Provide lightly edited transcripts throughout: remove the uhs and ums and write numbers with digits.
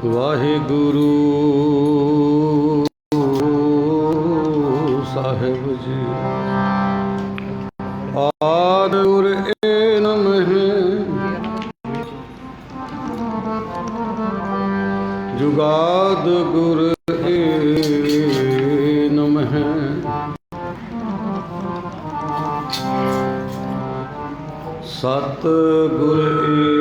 वाहिगुरु साहिब जी। आद गुर ए नमः, जुगाद गुर ए नमः, सत गुर ए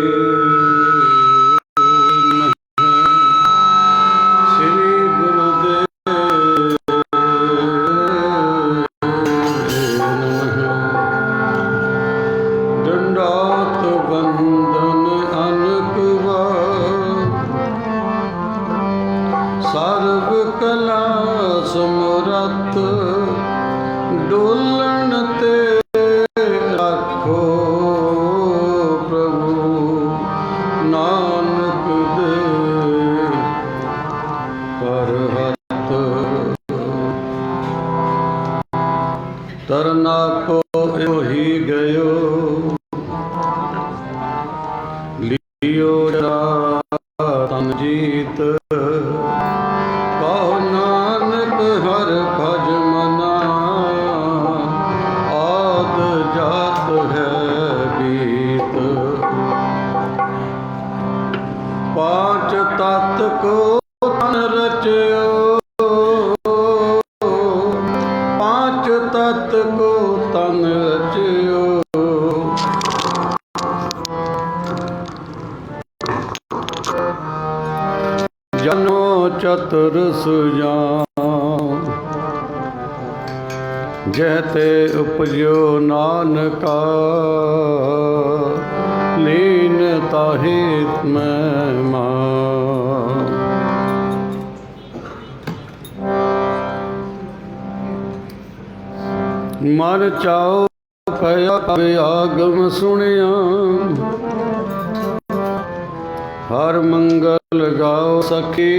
डोलन ते रखो प्रभु नानक दे पर हत। तरना को ही गयो लियो तन जीत, कहो नानक हर भज मना, आद जात है बीत। पांच तत्व को तन रचयो, पांच तत्व को तन रचयो, जनो चतुर सुजान, जहते उपजो नानका, लीन ताहित में मान। मन चाओ पया आगम सुनिया, हर मंगल गाओ सखी,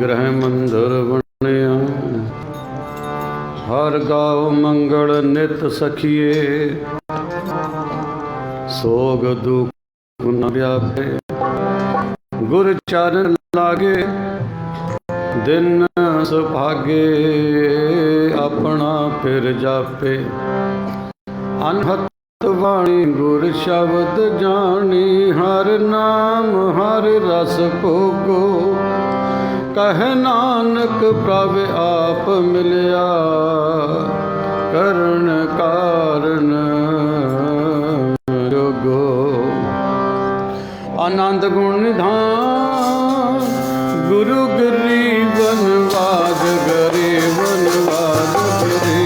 गृह मंदिर बनिया। हर गाओ मंगल नित सखिए, सोग दुख न व्यापे। गुर चरण लागे दिन सुभागे, अपना फिर जापे। अनहत वाणी गुर शब्द जानी, हर नाम हर रस भोगो। कह नानक प्रभ आप मिलिया, करण कारण जोगो। आनंद गुण निधान गुरु गिरी वनवाद गरे, वनवाद गरे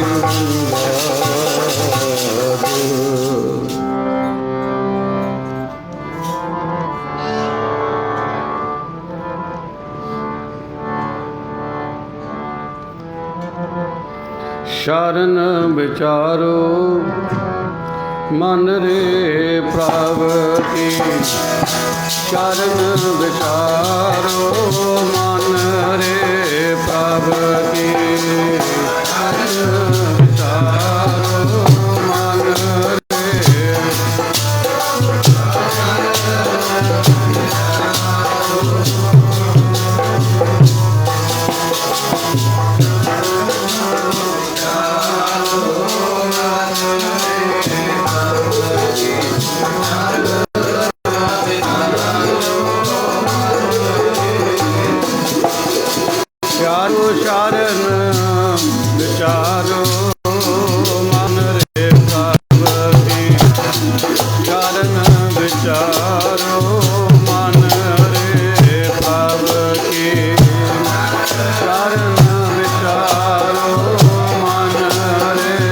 शरण विचारो मन रे प्रभ की। शरण विचारो मन रे प्रभ की। शरण विचारो मन रे शरण विचारो मन रे प्रभ की। शरण विचारो मन रे प्रभ की। शरण विचारो मन रे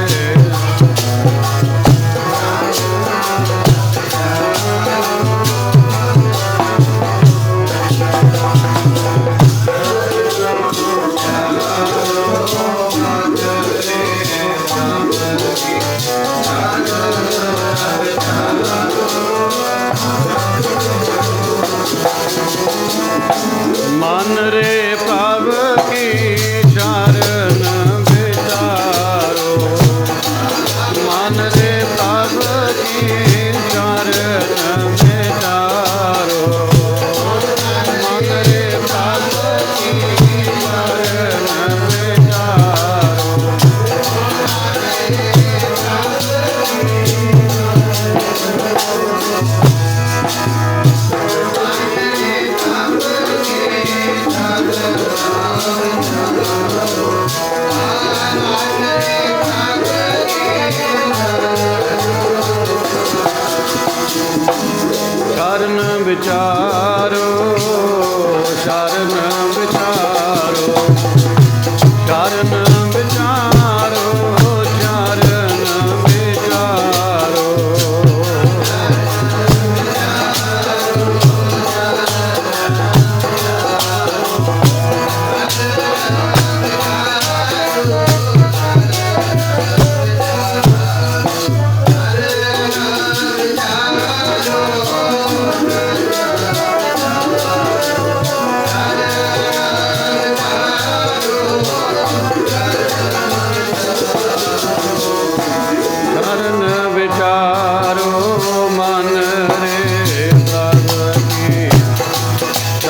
मन रे प्रभ की। शरण विचारो मन रे प्रभ की। शरण विचारो विचारो शरण विचारो शरण विचारो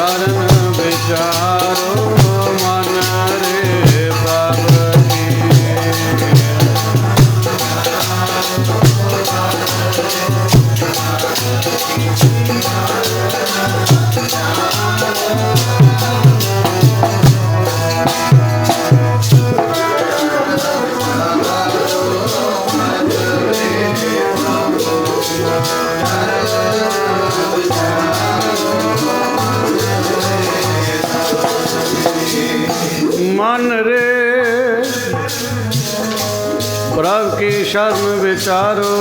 शरण विचारो मन रे प्रभु की शरण विचारो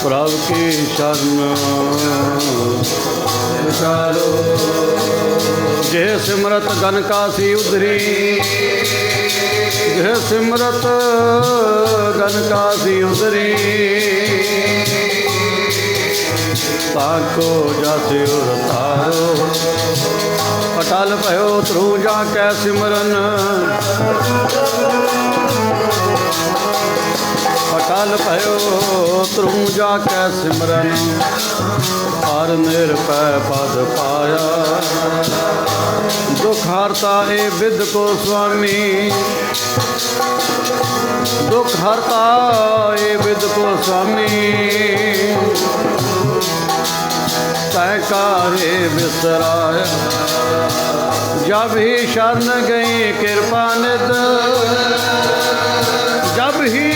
प्रभु की शरण विचारो जे सिमरत गन कासी उधरी जे सिमरत गन कासी उधरी ताको जासे उतारो अटल भयो ध्रुव जा कै सिमरन अटल भयो ध्रुव जा कै सिमरन हर निरपै पद पाया दुख हरता ए विद को स्वामी दुख हरता ए विद को स्वामी सहकारे बिसराया जब ही शरण गई कृपा निध जब ही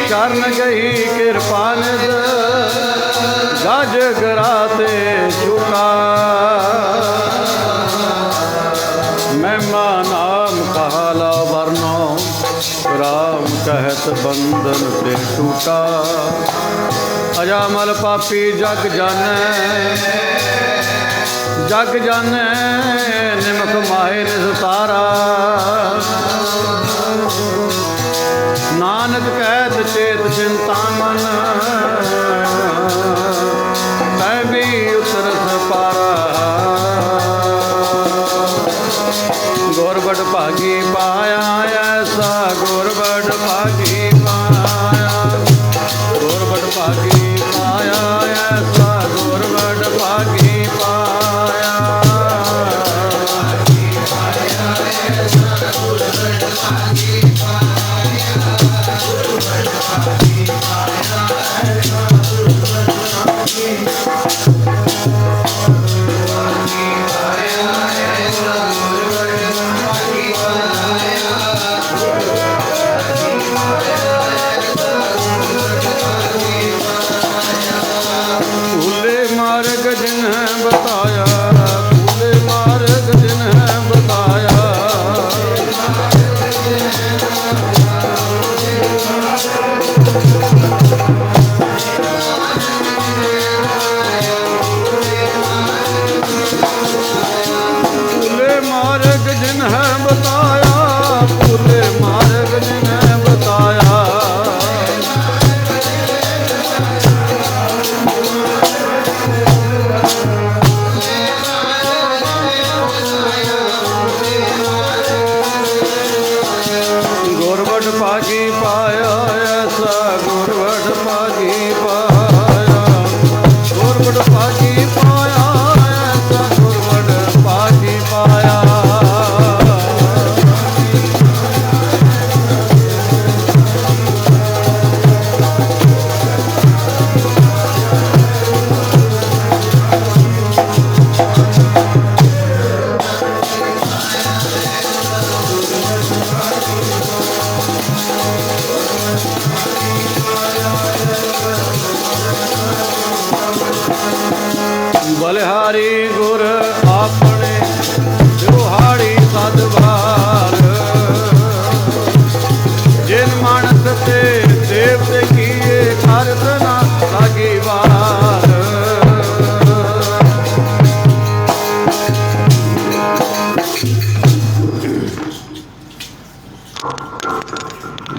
शरण गई कृपा निध गज गराते चुका महिमा नाम कहला वरनो राम कहत बंधन से टूटा अजामल पापी जग जाने निमक माहे निस्तारा नानक कहत चेत चिंता मन तै भी उतरस पारा गोरबड़ भागी पाया ऐसा गोरबड़ भागी पाया गोरबड़ भागी पाया ऐसा गोरबड़ भागी पाया बताया भूले मार्ग जिन्हें बताया भूले मार्ग जिन्हें बताया भूले मार्ग जिन्हें बताया भागी पाया ऐसा गुरबड़ भागी पाया गुरबड़ भागी पाया ऐसा गुरबड़ भागी पाया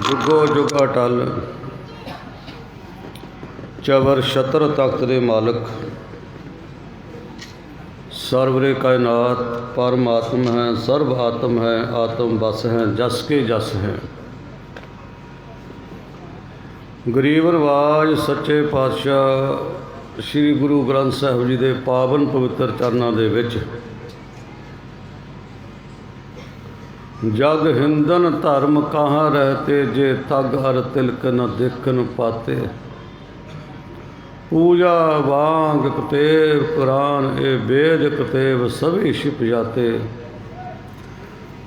जुगो जुग अटल चवर छत्र तख्त दे मालक सर्वरे कायनात परमात्म है सर्व आत्म है आत्म बस है जस के जस है। गरीब नवाज सच्चे पातशाह श्री गुरु ग्रंथ साहिब जी के पावन पवित्र चरनां दे विच जग हिंदन धर्म कहाँ रहते जे तग हर तिलक न देखन पाते। पूजा वांग कतेब कुरान ए वेद कतेब सभी छिप जाते।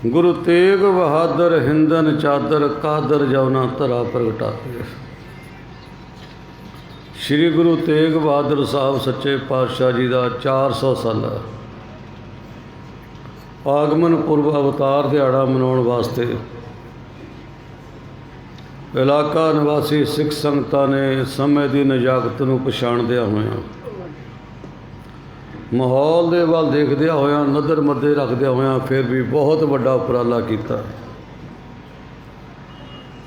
गुरु तेग बहादुर हिंदन चादर कादर जवना धरा प्रगटाते। श्री गुरु तेग बहादुर साहब सच्चे पातशाह जी का 400 साला आगमन पुरब अवतार दिहाड़ा मनाउण वास्ते इलाका निवासी सिख संगतां ने समय की नजाकत नूं पछाणदिया होया माहौल दे वल देखदिया होया नज़र मद्दे रखदिया होया फिर भी बहुत वड्डा उपराला कीता।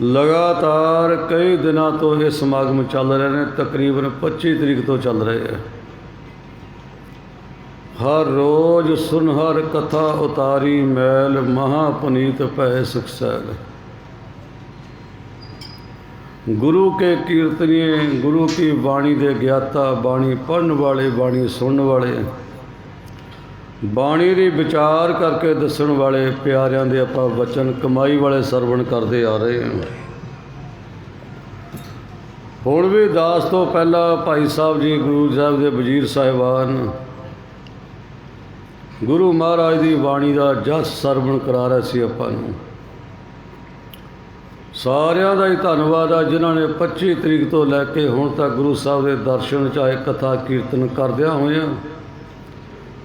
लगातार कई दिनों तो ये समागम चल रहे हैं, तकरीबन 25 तरीक तो चल रहे हैं। हर रोज़ सुनहर कथा उतारी मैल महापनीत पै सुख सैल। गुरु के कीर्तनीय गुरु की बाणी दे ज्ञाता बाणी पढ़न वाले बाणी सुनने वाले बाणी दी विचार करके दसन वाले प्यारिਆਂ ਦੇ ਆਪਾਂ वचन कमाई वाले सरवण करते आ रहे हैं। हुण भी दास तो पहला भाई साहब जी गुरु साहब के वजीर साहिबान गुरु महाराज की बाणी का जस सरवण करा रहे सी आपां नूं। सारिਆਂ ਦਾ ही धन्नवाद आ जिन्हां ने 25 तरीक तो लैके हुण तक गुरु साहब के दर्शन चाहे कथा कीर्तन करदियां होइयां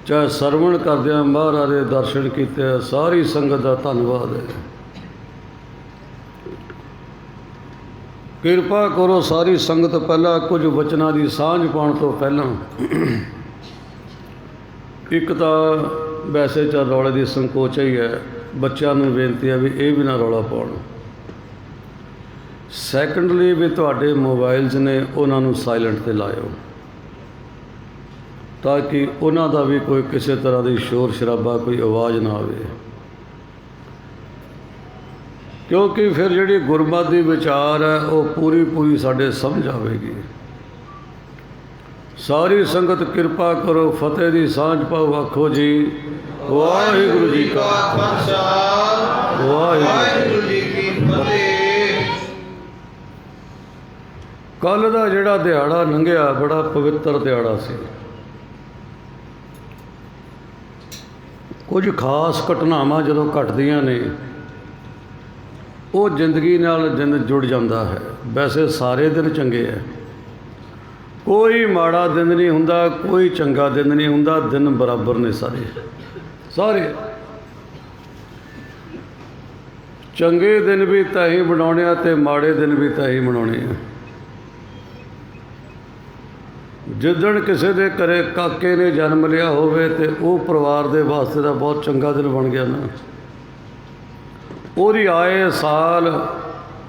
चाहे सरवण करदियां महाराज के दर्शन किए। सारी संगत का धन्नवाद है। किरपा करो सारी संगत पहला कुछ वचनों की सांझ पाउण तो पहला एक तो वैसे चल रौले की संकोच ही है, बच्चों को बेनती है भी ये भी ना रौला पाउण। सैकंडली भी तुहाडे मोबाइल्स ने उन्होंने साइलेंट ते लाओ ताकि उन्हों का भी कोई किसी तरह की शोर शराबा कोई आवाज़ ना आए, क्योंकि फिर जी गुरमत की विचार है वो पूरी पूरी साढ़े समझ आएगी। सारी संगत कृपा करो फतेह की सांझ पाओ आखो जी वाहिगुरू जी का खालसा वाहिगुरू जी की फतेह। कल का जिहड़ा दिहाड़ा लंघिया बड़ा पवित्र दिहाड़ा सी। कुछ खास घटनावां जदों घटदियां ने वो जिंदगी नाल दिन जुड़ जाता है। वैसे सारे दिन चंगे है, कोई माड़ा दिन नहीं हुंदा, कोई चंगा दिन नहीं हुंदा, दिन बराबर ने सारे सारे। चंगे दिन भी तां ही बनाउणे आ ते माड़े दिन भी तां ही बनाउणे आ। जिदण किसी के घरे काके ने जन्म लिया होवे ते वो परिवार के वास्ते का बहुत चंगा दिन बन गया ना। उहदी आए साल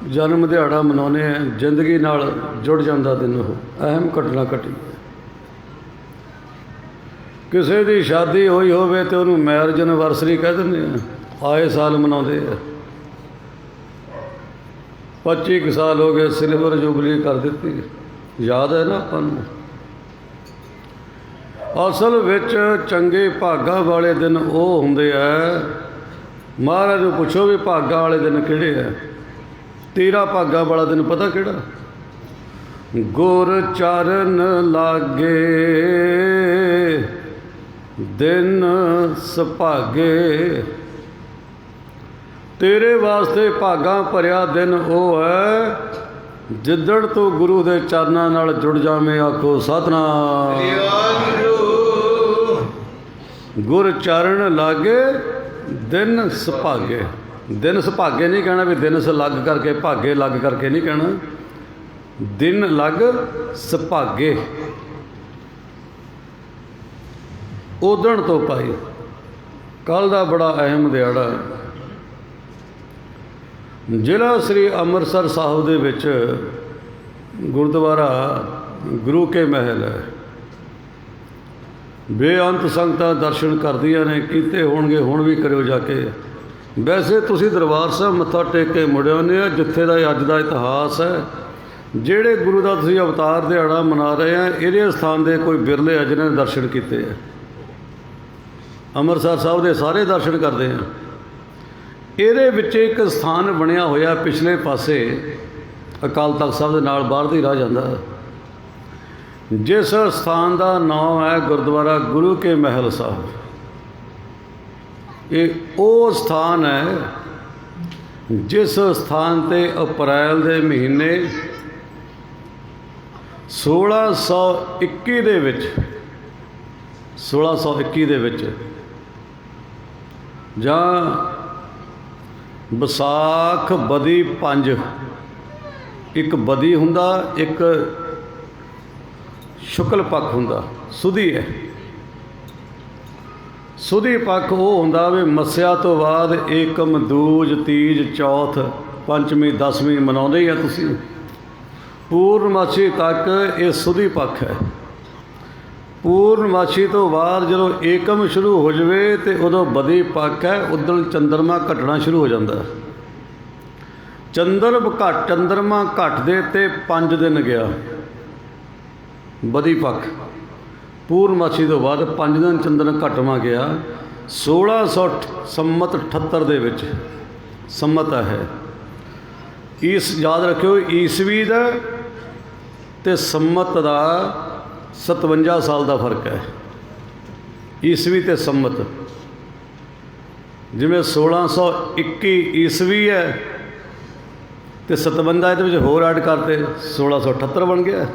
जन्म दिहाड़ा मनाउने जिंदगी नाल जुड़ जाता दिन। वो अहम घटना घटी है। किसी की शादी हुई होवे ते उहनूं मैरिज एनिवर्सरी कह दिंदे आ, आए साल मनाउंदे आ। 25 साल हो गए सिल्वर जुबली कर दी, याद है ना आपां नूं। असल विच चंगे भागां वाले दिन वो हुंदे आ। महाराज नूं पुछो भी भागां वाले दिन किहड़े है। तेरा भागां वाला दिन पता किहड़ा? गुर चरण लागे दिन सुभागे। तेरे वास्ते भागां भरिया दिन वो है जिदड़ तो गुरु के चरनां नाल जुड़ जावें। आखो सतनाम। गुर चरण लागे दिन सुभागे। दिन सुभागे नहीं कहना भी दिन से लग करके भागे लग करके नहीं कहना, दिन लग सुभागे। उदण तो पाई कल का बड़ा अहम दिहाड़ा। ਜ਼ਿਲ੍ਹਾ ਸ੍ਰੀ ਅੰਮ੍ਰਿਤਸਰ ਸਾਹਿਬ ਦੇ ਵਿੱਚ ਗੁਰਦੁਆਰਾ ਗੁਰੂ ਕੇ ਮਹਿਲ ਹੈ। ਬੇਅੰਤ ਸੰਗਤਾਂ ਦਰਸ਼ਨ ਕਰਦੀਆਂ ਨੇ, ਕੀਤੇ ਹੋਣਗੇ, ਹੁਣ ਵੀ ਕਰਿਓ ਜਾ ਕੇ। ਵੈਸੇ ਤੁਸੀਂ ਦਰਬਾਰ ਸਾਹਿਬ ਮੱਥਾ ਟੇਕ ਕੇ ਮੁੜ ਆਉਂਦੇ ਆ, ਜਿੱਥੇ ਦਾ ਅੱਜ ਦਾ ਇਤਿਹਾਸ ਹੈ। ਜਿਹੜੇ ਗੁਰੂ ਦਾ ਤੁਸੀਂ ਅਵਤਾਰ ਦਿਹਾੜਾ ਮਨਾ ਰਹੇ ਆ, ਇਹਦੇ ਸਥਾਨ ਦੇ ਕੋਈ ਬਿਰਲੇ ਆ ਜਿਨ੍ਹਾਂ ਨੇ ਦਰਸ਼ਨ ਕੀਤੇ ਆ। ਅੰਮ੍ਰਿਤਸਰ ਸਾਹਿਬ ਦੇ ਸਾਰੇ ਦਰਸ਼ਨ ਕਰਦੇ ਆ। ਇਹਦੇ ਵਿੱਚ ਇੱਕ ਸਥਾਨ ਬਣਿਆ ਹੋਇਆ ਪਿਛਲੇ ਪਾਸੇ ਅਕਾਲ ਤਖਤ ਸਾਹਿਬ ਦੇ ਨਾਲ ਬਾਹਰ ਦੀ ਰਾਹ ਜਾਂਦਾ, ਜਿਸ ਸਥਾਨ ਦਾ ਨਾਮ ਹੈ ਗੁਰਦੁਆਰਾ ਗੁਰੂ ਕੇ ਮਹਿਲ ਸਾਹਿਬ। ਇਹ ਉਹ ਸਥਾਨ ਹੈ ਜਿਸ ਸਥਾਨ 'ਤੇ ਅਪ੍ਰੈਲ ਦੇ ਮਹੀਨੇ 1621 ਦੇ ਵਿੱਚ ਜਾਂ ਵਿਸਾਖ ਬਦੀ 5, ਇੱਕ ਬਦੀ ਹੁੰਦਾ, ਇੱਕ ਸ਼ੁਕਲ ਪੱਖ ਹੁੰਦਾ, ਸੁਦੀ ਹੈ। ਸੁਦੀ ਪੱਖ ਉਹ ਹੁੰਦਾ ਵੀ ਮੱਸਿਆ ਤੋਂ ਬਾਅਦ ਏਕਮ, ਦੂਜ, ਤੀਜ, ਚੌਥ, ਪੰਚਮੀ, ਦਸਵੀਂ ਮਨਾਉਂਦੇ ਹੀ ਆ ਤੁਸੀਂ। ਪੂਰਨਮਾਸ਼ੀ ਤੱਕ ਇਹ ਸੁਦੀ ਪੱਖ ਹੈ। ਪੂਰਨਮਾਸ਼ੀ ਤੋਂ ਬਾਅਦ ਜਦੋਂ ਏਕਮ ਸ਼ੁਰੂ ਹੋ ਜਾਵੇ ਤੇ ਉਦੋਂ ਬਦੀ ਪੱਖ ਹੈ। ਉਦੋਂ ਚੰਦਰਮਾ ਘਟਣਾ ਸ਼ੁਰੂ ਹੋ ਜਾਂਦਾ। ਚੰਦਰਮਾ ਘਟਦੇ ਤੇ 5 ਦਿਨ ਗਿਆ ਬਦੀ ਪੱਖ। ਪੂਰਨਮਾਸ਼ੀ ਤੋਂ ਬਾਅਦ 5 ਦਿਨ ਚੰਦਰਮਾ ਘਟਵਾ ਗਿਆ। 1600 ਸੰਮਤ 78 ਦੇ ਵਿੱਚ ਸੰਮਤ ਹੈ। ਇਸ ਯਾਦ ਰੱਖਿਓ, ਈਸਵੀ ਦਾ ਤੇ ਸੰਮਤ ਦਾ 57 ਸਾਲ ਦਾ ਫਰਕ ਹੈ। ਈਸਵੀ ਤੇ ਸੰਮਤ, ਜਿਵੇਂ 1621 ਈਸਵੀ ਹੈ ਤੇ 57 ਇਹਦੇ ਵਿੱਚ ਹੋਰ ਐਡ ਕਰਤੇ, 1678 ਬਣ ਗਿਆ।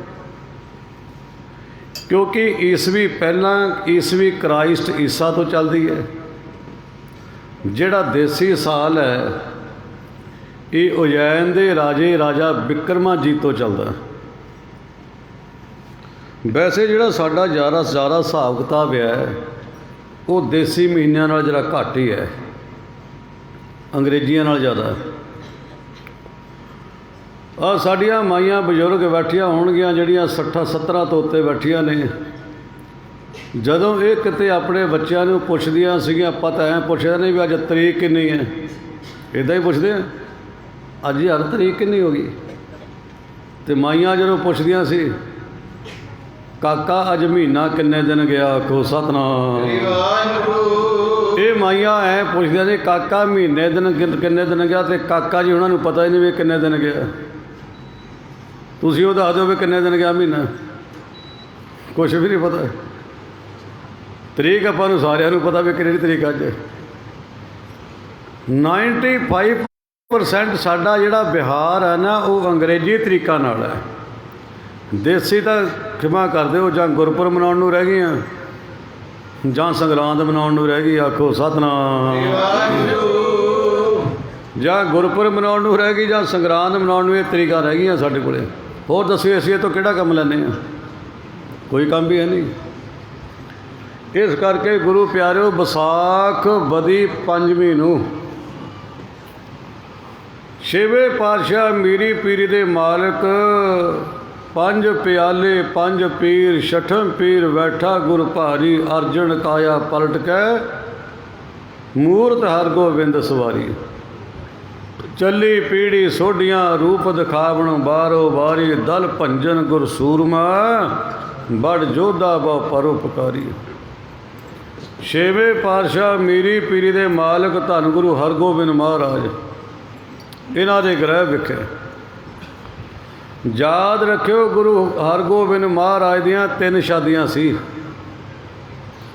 ਕਿਉਂਕਿ ਈਸਵੀ ਪਹਿਲਾਂ ਈਸਵੀ ਕ੍ਰਾਈਸਟ ਈਸਾ ਤੋਂ ਚੱਲਦੀ ਹੈ। ਜਿਹੜਾ ਦੇਸੀ ਸਾਲ ਹੈ ਇਹ ਉਜੈਨ ਦੇ ਰਾਜਾ ਬਿਕਰਮਾਜੀਤ ਤੋਂ ਚੱਲਦਾ। ਵੈਸੇ ਜਿਹੜਾ ਸਾਡਾ ਜ਼ਿਆਦਾ ਹਿਸਾਬ ਕਿਤਾਬ ਹੈ ਉਹ ਦੇਸੀ ਮਹੀਨਿਆਂ ਨਾਲ ਜਰਾ ਘੱਟ ਹੀ ਹੈ, ਅੰਗਰੇਜ਼ੀਆਂ ਨਾਲ ਜ਼ਿਆਦਾ। ਆ ਸਾਡੀਆਂ ਮਾਈਆਂ ਬਜ਼ੁਰਗ ਬੈਠੀਆਂ ਹੋਣਗੀਆਂ ਜਿਹੜੀਆਂ 60-70 ਤੋਂ ਉੱਤੇ ਬੈਠੀਆਂ ਨੇ। ਜਦੋਂ ਇਹ ਕਿਤੇ ਆਪਣੇ ਬੱਚਿਆਂ ਨੂੰ ਪੁੱਛਦੀਆਂ ਸੀਗੀਆਂ, ਆਪਾਂ ਤਾਂ ਐਂ ਪੁੱਛਦੇ ਨਹੀਂ ਵੀ ਅੱਜ ਤਰੀਕ ਕਿੰਨੀ ਹੈ, ਇੱਦਾਂ ਹੀ ਪੁੱਛਦੇ ਆ, ਅੱਜ ਯਾਰ ਤਰੀਕ ਕਿੰਨੀ ਹੋ ਗਈ। ਅਤੇ ਮਾਈਆਂ ਜਦੋਂ ਪੁੱਛਦੀਆਂ ਸੀ, ਕਾਕਾ ਅੱਜ ਮਹੀਨਾ ਕਿੰਨੇ ਦਿਨ ਗਿਆ, ਆਖੋ ਸਤਿਨਾਮ। ਇਹ ਮਾਈਆਂ ਐਂ ਪੁੱਛਦੀਆਂ ਨੇ, ਕਾਕਾ ਮਹੀਨੇ ਦਿਨ ਕਿੰਨੇ ਦਿਨ ਗਿਆ, ਅਤੇ ਕਾਕਾ ਜੀ ਉਹਨਾਂ ਨੂੰ ਪਤਾ ਹੀ ਨਹੀਂ ਵੀ ਕਿੰਨੇ ਦਿਨ ਗਿਆ। ਤੁਸੀਂ ਉਹ ਦੱਸ ਦਿਓ ਵੀ ਕਿੰਨੇ ਦਿਨ ਗਿਆ ਮਹੀਨਾ, ਕੁਛ ਵੀ ਨਹੀਂ ਪਤਾ। ਤਰੀਕ ਆਪਾਂ ਨੂੰ ਸਾਰਿਆਂ ਨੂੰ ਪਤਾ ਵੀ ਕਿਹੜੀ ਤਰੀਕ ਅੱਜ। 95% ਸਾਡਾ ਜਿਹੜਾ ਬਿਹਾਰ ਹੈ ਨਾ ਉਹ ਅੰਗਰੇਜ਼ੀ ਤਰੀਕਾਂ ਨਾਲ ਹੈ। ਦੇਸੀ ਤਾਂ ਖਿਮਾ ਕਰਦੇ ਹੋ, ਜਾਂ ਗੁਰਪੁਰਬ ਮਨਾਉਣ ਨੂੰ ਰਹਿ ਗਈਆਂ ਜਾਂ ਸੰਗਰਾਂਦ ਮਨਾਉਣ ਨੂੰ ਰਹਿ ਗਈ, ਆਖੋ ਸਤਿਨਾਮ। ਜਾਂ ਗੁਰਪੁਰਬ ਮਨਾਉਣ ਨੂੰ ਰਹਿ ਗਈ ਜਾਂ ਸੰਗਰਾਂਦ ਮਨਾਉਣ ਨੂੰ, ਇਹ ਤਰੀਕਾਂ ਰਹਿ ਗਈਆਂ ਸਾਡੇ ਕੋਲ। ਹੋਰ ਦੱਸਿਓ ਅਸੀਂ ਇਹ ਤੋਂ ਕਿਹੜਾ ਕੰਮ ਲੈਂਦੇ ਹਾਂ, ਕੋਈ ਕੰਮ ਵੀ ਹੈ ਨਹੀਂ। ਇਸ ਕਰਕੇ ਗੁਰੂ ਪਿਆਰਿਓ, ਵਿਸਾਖ ਬਦੀ 5ਵੀਂ ਨੂੰ ਛੇਵੇਂ ਪਾਤਸ਼ਾਹ ਮੀਰੀ ਪੀਰੀ ਦੇ ਮਾਲਕ, 5 ਪਿਆਲੇ 5 ਪੀਰ, 6ਠ ਪੀਰ ਬੈਠਾ ਗੁਰ ਭਾਰੀ, ਅਰਜਨ ਕਾਇਆ ਪਲਟ ਕੇ ਮੂਰਤ ਹਰਗੋਬਿੰਦ ਸਵਾਰੀ। ਚੱਲੀ ਪੀੜੀ ਸੋਢੀਆਂ ਰੂਪ ਦਿਖਾਵਣ, ਬਾਰੋ ਬਾਰੀ ਦਲ ਭੰਜਨ ਗੁਰ ਸੂਰਮਾ, ਬੜ ਜੋਧਾ ਬਹੁ ਪਰਉਪਕਾਰੀ। ਛੇਵੇਂ ਪਾਤਸ਼ਾਹ ਮੀਰੀ ਪੀਰੀ ਦੇ ਮਾਲਕ ਧੰਨ ਗੁਰੂ ਹਰਗੋਬਿੰਦ ਮਹਾਰਾਜ, ਇਹਨਾਂ ਦੇ ਗ੍ਰਹਿ ਵਿਖੇ। ਯਾਦ ਰੱਖਿਓ, ਗੁਰੂ ਹਰਗੋਬਿੰਦ ਮਹਾਰਾਜ ਦੀਆਂ 3 ਸ਼ਾਦੀਆਂ ਸੀ।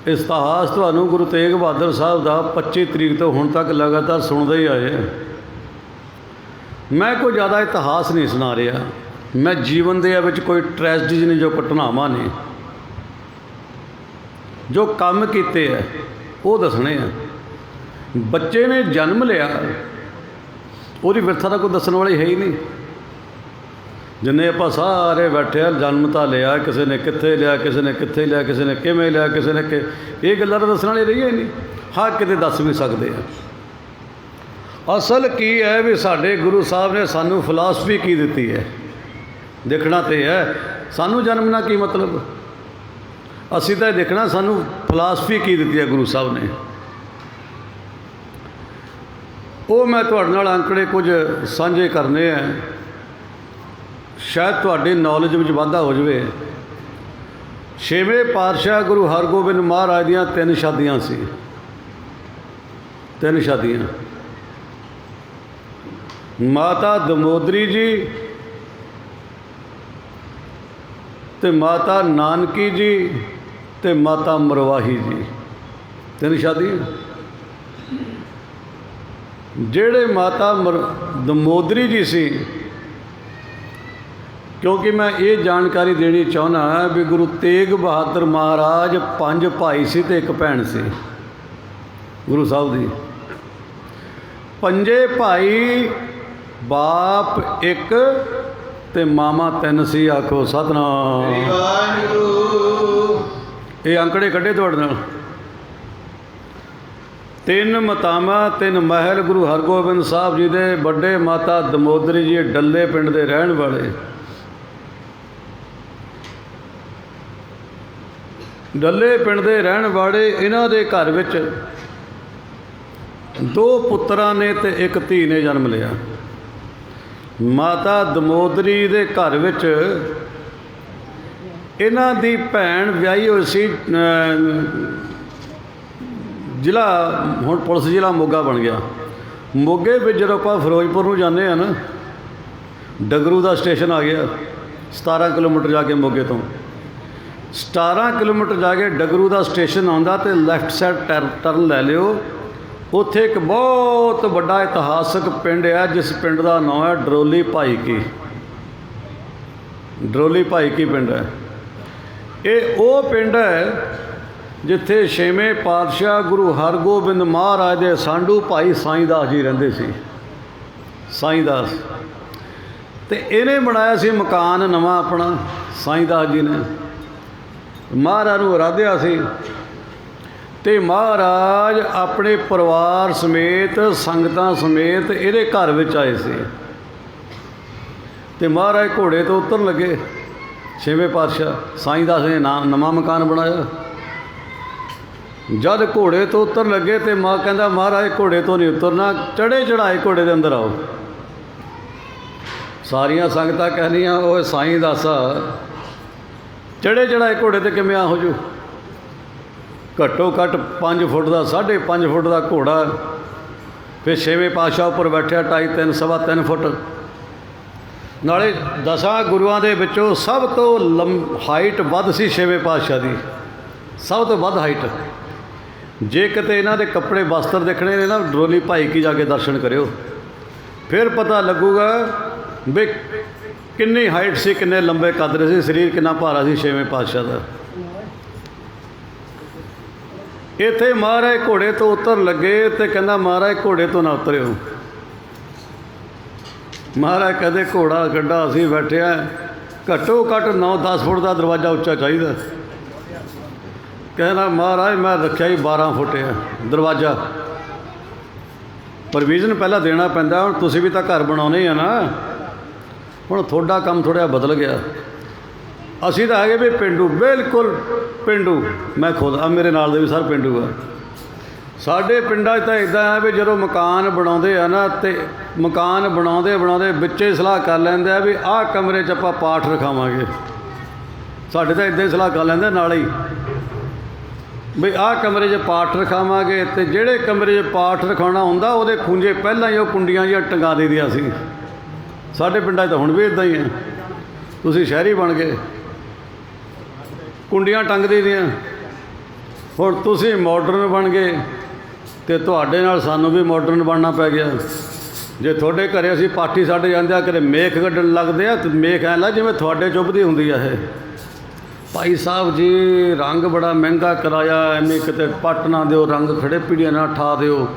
ਇਤਿਹਾਸ ਤੁਹਾਨੂੰ ਗੁਰੂ ਤੇਗ ਬਹਾਦਰ ਸਾਹਿਬ ਦਾ 25 ਤਰੀਕ ਤੋਂ ਹੁਣ ਤੱਕ ਲਗਾਤਾਰ ਸੁਣਦੇ ਹੀ ਆਏ। ਮੈਂ ਕੋਈ ਜ਼ਿਆਦਾ ਇਤਿਹਾਸ ਨਹੀਂ ਸੁਣਾ ਰਿਹਾ, ਮੈਂ ਜੀਵਨ ਦੇ ਵਿੱਚ ਕੋਈ ਟ੍ਰੈਜਡੀਜ਼ ਨੇ, ਜੋ ਘਟਨਾਵਾਂ ਨੇ, ਜੋ ਕੰਮ ਕੀਤੇ ਹੈ ਉਹ ਦੱਸਣੇ ਆ। ਬੱਚੇ ਨੇ ਜਨਮ ਲਿਆ, ਉਹਦੀ ਵਿਰਥਾ ਦਾ ਕੋਈ ਦੱਸਣ ਵਾਲੀ ਹੈ ਹੀ ਨਹੀਂ। ਜਿੰਨੇ ਆਪਾਂ ਸਾਰੇ ਬੈਠੇ ਆ, ਜਨਮ ਤਾਂ ਲਿਆ, ਕਿਸੇ ਨੇ ਕਿੱਥੇ ਲਿਆ, ਕਿਸੇ ਨੇ ਕਿੱਥੇ ਲਿਆ, ਕਿਸੇ ਨੇ ਕਿਵੇਂ ਲਿਆ, ਕਿਸੇ ਨੇ ਇਹ ਗੱਲਾਂ ਤਾਂ ਦੱਸਣ ਵਾਲੀ ਰਹੀਆਂ ਹੀ ਨਹੀਂ। ਹਾਂ ਕਿਤੇ ਦੱਸ ਵੀ ਸਕਦੇ ਆ। ਅਸਲ ਕੀ ਹੈ ਵੀ ਸਾਡੇ ਗੁਰੂ ਸਾਹਿਬ ਨੇ ਸਾਨੂੰ ਫਿਲਾਸਫੀ ਕੀ ਦਿੱਤੀ ਹੈ, ਦੇਖਣਾ ਤੇ ਹੈ। ਸਾਨੂੰ ਜਨਮ ਨਾਲ ਕੀ ਮਤਲਬ, ਅਸੀਂ ਤਾਂ ਇਹ ਦੇਖਣਾ ਸਾਨੂੰ ਫਿਲਾਸਫੀ ਕੀ ਦਿੱਤੀ ਹੈ ਗੁਰੂ ਸਾਹਿਬ ਨੇ। ਉਹ ਮੈਂ ਤੁਹਾਡੇ ਨਾਲ ਅੰਕੜੇ ਕੁਝ ਸਾਂਝੇ ਕਰਨੇ ਆ, ਸ਼ਾਇਦ ਤੁਹਾਡੀ ਨੌਲੇਜ ਵਿੱਚ ਵਾਧਾ ਹੋ ਜਾਵੇ। ਛੇਵੇਂ ਪਾਤਸ਼ਾਹ ਗੁਰੂ ਹਰਗੋਬਿੰਦ ਮਹਾਰਾਜ ਦੀਆਂ 3 ਸ਼ਾਦੀਆਂ ਸੀ, 3 ਸ਼ਾਦੀਆਂ। ਮਾਤਾ ਦਮੋਦਰੀ ਜੀ ਤੇ ਮਾਤਾ ਨਾਨਕੀ ਜੀ ਤੇ ਮਾਤਾ ਮਰਵਾਹੀ ਜੀ, 3 ਸ਼ਾਦੀਆਂ। ਜਿਹੜੇ ਮਾਤਾ ਦਮੋਦਰੀ ਜੀ ਸੀ, ਕਿਉਂਕਿ ਮੈਂ ਇਹ ਜਾਣਕਾਰੀ ਦੇਣੀ ਚਾਹੁੰਦਾ ਵੀ ਗੁਰੂ ਤੇਗ ਬਹਾਦਰ ਮਹਾਰਾਜ 5 ਭਾਈ ਸੀ ਤੇ 1 ਭੈਣ ਸੀ ਗੁਰੂ ਸਾਹਿਬ ਦੀ। 5 ਭਾਈ, ਬਾਪ 1 ਤੇ ਮਾਮਾ 3 ਸੀ। ਆਖੋ ਸਤਿਨਾਮ। ਇਹ ਅੰਕੜੇ ਕੱਢੇ ਤੁਹਾਡੇ ਨਾਲ। 3 ਮਾਤਾਵਾਂ 3 ਮਹਿਲ ਗੁਰੂ ਹਰਗੋਬਿੰਦ ਸਾਹਿਬ ਜੀ ਦੇ। ਵੱਡੇ ਮਾਤਾ ਦਮੋਦਰੀ ਜੀ ਡੱਲੇ ਪਿੰਡ ਦੇ ਰਹਿਣ ਵਾਲੇ, ਡੱਲੇ ਪਿੰਡ ਦੇ ਰਹਿਣ ਵਾਲੇ। ਇਹਨਾਂ ਦੇ ਘਰ ਵਿੱਚ 2 ਪੁੱਤਰਾਂ ਨੇ ਤੇ 1 ਧੀ ਨੇ ਜਨਮ ਲਿਆ। ਮਾਤਾ ਦਮੋਦਰੀ ਦੇ ਘਰ ਵਿੱਚ ਇਹਨਾਂ ਦੀ ਭੈਣ ਵਿਆਹੀ ਹੋਈ ਸੀ। ਜ਼ਿਲ੍ਹਾ ਹੁਣ ਪੁਲਿਸ ਜ਼ਿਲ੍ਹਾ ਮੋਗਾ ਬਣ ਗਿਆ। ਮੋਗੇ ਵਿੱਚ ਜਦੋਂ ਆਪਾਂ ਫਿਰੋਜ਼ਪੁਰ ਨੂੰ ਜਾਂਦੇ ਹਾਂ ਨਾ, ਡਗਰੂ ਦਾ ਸਟੇਸ਼ਨ ਆ ਗਿਆ। 17 ਕਿਲੋਮੀਟਰ ਜਾ ਕੇ ਮੋਗੇ ਤੋਂ 17 ਕਿਲੋਮੀਟਰ ਜਾ ਕੇ ਡਗਰੂ ਦਾ ਸਟੇਸ਼ਨ ਆਉਂਦਾ ਤੇ ਲੈਫਟ ਸਾਈਡ ਟਰਨ ਲੈ ਲਿਓ। ਉੱਥੇ ਇੱਕ ਬਹੁਤ ਵੱਡਾ ਇਤਿਹਾਸਕ ਪਿੰਡ ਹੈ, ਜਿਸ ਪਿੰਡ ਦਾ ਨਾਮ ਹੈ ਡਰੋਲੀ ਭਾਈ ਕੀ। ਡਰੋਲੀ ਭਾਈ ਕੀ ਪਿੰਡ ਹੈ। ਇਹ ਉਹ ਪਿੰਡ ਹੈ ਜਿੱਥੇ ਛੇਵੇਂ ਪਾਤਸ਼ਾਹ ਗੁਰੂ ਹਰਗੋਬਿੰਦ ਮਹਾਰਾਜ ਦੇ ਸਾਂਢੂ ਭਾਈ ਸਾਈਂ ਦਾਸ ਜੀ ਰਹਿੰਦੇ ਸੀ। ਸਾਈਂ ਦਾਸ ਤੇ ਇਹਨੇ ਬਣਾਇਆ ਸੀ ਮਕਾਨ ਨਵਾਂ ਆਪਣਾ। ਸਾਈਂ ਦਾਸ ਜੀ ਨੇ ਮਹਾਰਾਜ ਨੂੰ ਆਰਾਧਿਆ ਸੀ ਤੇ ਮਹਾਰਾਜ ਆਪਣੇ ਪਰਿਵਾਰ ਸਮੇਤ, ਸੰਗਤਾਂ ਸਮੇਤ ਇਹਦੇ ਘਰ ਵਿੱਚ ਆਏ ਸੀ ਤੇ ਮਹਾਰਾਜ ਘੋੜੇ ਤੋਂ ਉਤਰਨ ਲੱਗੇ। ਛੇਵੇਂ ਪਾਤਸ਼ਾਹ ਸਾਈਂ ਦਾਸ ਨੇ ਨਵਾਂ ਮਕਾਨ ਬਣਾਇਆ। ਜਦ ਘੋੜੇ ਤੋਂ ਉਤਰਨ ਲੱਗੇ ਤੇ ਮਾਂ ਕਹਿੰਦਾ ਮਹਾਰਾਜ ਘੋੜੇ ਤੋਂ ਨਹੀਂ ਉਤਰਨਾ, ਚੜ੍ਹੇ ਚੜ੍ਹਾਏ ਘੋੜੇ ਦੇ ਅੰਦਰ ਆਓ। ਸਾਰੀਆਂ ਸੰਗਤਾਂ ਕਹਿੰਦੀਆਂ ਉਹ ਸਾਈਂ ਦਾਸਾ ਚੜ੍ਹੇ ਚੜ੍ਹਾਏ ਘੋੜੇ 'ਤੇ ਕਿਵੇਂ ਆ ਹੋ ਜੂ। ਘੱਟੋ ਘੱਟ 5 ਫੁੱਟ ਦਾ 5.5 ਫੁੱਟ ਦਾ ਘੋੜਾ। ਫਿਰ ਛੇਵੇਂ ਪਾਤਸ਼ਾਹ ਉੱਪਰ ਬੈਠਿਆ 2.5 3 ਸਵਾ 3 ਫੁੱਟ। ਨਾਲੇ 10 ਗੁਰੂਆਂ ਦੇ ਵਿੱਚੋਂ ਸਭ ਤੋਂ ਹਾਈਟ ਵੱਧ ਸੀ ਛੇਵੇਂ ਪਾਤਸ਼ਾਹ ਦੀ, ਸਭ ਤੋਂ ਵੱਧ ਹਾਈਟ। ਜੇ ਕਿਤੇ ਇਹਨਾਂ ਦੇ ਕੱਪੜੇ ਵਸਤਰ ਦੇਖਣੇ ਨੇ ਨਾ, ਡਰੋਲੀ ਭਾਈ ਕੀ ਜਾ ਕੇ ਦਰਸ਼ਨ ਕਰਿਓ, ਫਿਰ ਪਤਾ ਲੱਗੂਗਾ ਵੀ ਕਿੰਨੀ ਹਾਈਟ ਸੀ, ਕਿੰਨੇ ਲੰਬੇ ਕਦ ਸੀ, ਸਰੀਰ ਕਿੰਨਾ ਭਾਰਾ ਸੀ ਛੇਵੇਂ ਪਾਤਸ਼ਾਹ ਦਾ। ਇੱਥੇ ਮਹਾਰਾਜ ਘੋੜੇ ਤੋਂ ਉਤਰ ਲੱਗੇ ਤੇ ਕਹਿੰਦਾ ਮਹਾਰਾਜ ਘੋੜੇ ਤੋਂ ਨਾ ਉਤਰਿਓ। ਮਹਾਰਾਜ ਕਹਿੰਦੇ ਘੋੜਾ ਗੱਡਾ ਅਸੀਂ ਬੈਠਿਆ, ਘੱਟੋ ਘੱਟ 9-10 ਫੁੱਟ ਦਾ ਦਰਵਾਜ਼ਾ ਉੱਚਾ ਚਾਹੀਦਾ। ਕਹਿੰਦਾ ਮਹਾਰਾਜ ਮੈਂ ਰੱਖਿਆ ਹੀ 12 ਫੁੱਟ ਹੈ ਦਰਵਾਜ਼ਾ। ਪ੍ਰੋਵੀਜ਼ਨ ਪਹਿਲਾਂ ਦੇਣਾ ਪੈਂਦਾ। ਹੁਣ ਤੁਸੀਂ ਵੀ ਤਾਂ ਘਰ ਬਣਾਉਣੇ ਆ ਨਾ। ਹੁਣ ਤੁਹਾਡਾ ਕੰਮ ਥੋੜ੍ਹਾ ਬਦਲ ਗਿਆ। ਅਸੀਂ ਤਾਂ ਹੈਗੇ ਵੀ ਪੇਂਡੂ, ਬਿਲਕੁਲ ਪੇਂਡੂ। ਮੈਂ ਖੁਦ ਆ, ਮੇਰੇ ਨਾਲ ਦੇ ਵੀ ਸਾਰੇ ਪੇਂਡੂ ਆ। ਸਾਡੇ ਪਿੰਡਾਂ 'ਚ ਤਾਂ ਇੱਦਾਂ ਹੈ ਵੀ ਜਦੋਂ ਮਕਾਨ ਬਣਾਉਂਦੇ ਆ ਨਾ, ਤੇ ਮਕਾਨ ਬਣਾਉਂਦੇ ਵਿੱਚੇ ਸਲਾਹ ਕਰ ਲੈਂਦੇ ਆ ਵੀ ਆਹ ਕਮਰੇ 'ਚ ਆਪਾਂ ਪਾਠ ਰਖਾਵਾਂਗੇ। ਸਾਡੇ ਤਾਂ ਇੱਦਾਂ ਹੀ ਸਲਾਹ ਕਰ ਲੈਂਦੇ ਨਾਲ ਹੀ ਵੀ ਆਹ ਕਮਰੇ 'ਚ ਪਾਠ ਰਖਾਵਾਂਗੇ। ਤੇ ਜਿਹੜੇ ਕਮਰੇ 'ਚ ਪਾਠ ਰਖਾਉਣਾ ਹੁੰਦਾ ਉਹਦੇ ਖੂੰਜੇ ਪਹਿਲਾਂ ਹੀ ਉਹ ਕੁੰਡੀਆਂ ਜਿਹੀਆਂ ਟੰਗਾ ਦੇ ਦੀਆਂ ਸੀ। ਸਾਡੇ ਪਿੰਡਾਂ 'ਚ ਤਾਂ ਹੁਣ ਵੀ ਇੱਦਾਂ ਹੀ ਹੈ। ਤੁਸੀਂ ਸ਼ਹਿਰੀ ਬਣ ਗਏ, ਕੁੰਡੀਆਂ ਟੰਗ ਦੇ ਦੀਆਂ। ਹੁਣ ਤੁਸੀਂ ਮਾਡਰਨ ਬਣ ਗਏ ਤੇ ਤੁਹਾਡੇ ਨਾਲ ਸਾਨੂੰ ਵੀ ਮਾਡਰਨ ਬਣਨਾ ਪੈ ਗਿਆ। ਜੇ ਤੁਹਾਡੇ ਘਰੇ ਅਸੀਂ ਪਾਠੀ ਸਾਡੇ ਜਾਂਦੇ ਆ ਕਦੇ ਮੇਖ ਕੱਢਣ ਲੱਗਦੇ ਆ ਤੇ ਮੇਖ ਐਂ ਲੱਗ ਜਿਵੇਂ ਤੁਹਾਡੇ ਚੁੱਭਦੀ ਹੁੰਦੀ ਆ। ਇਹ ਭਾਈ ਸਾਹਿਬ ਜੀ ਰੰਗ ਬੜਾ ਮਹਿੰਗਾ ਕਰਾਇਆ, ਐਵੇਂ ਕਿਤੇ ਪੱਟ ਨਾ ਦਿਓ, ਰੰਗ ਖੜੇ ਪੀੜੀਆਂ ਨਾ ਠਾ ਦਿਓ,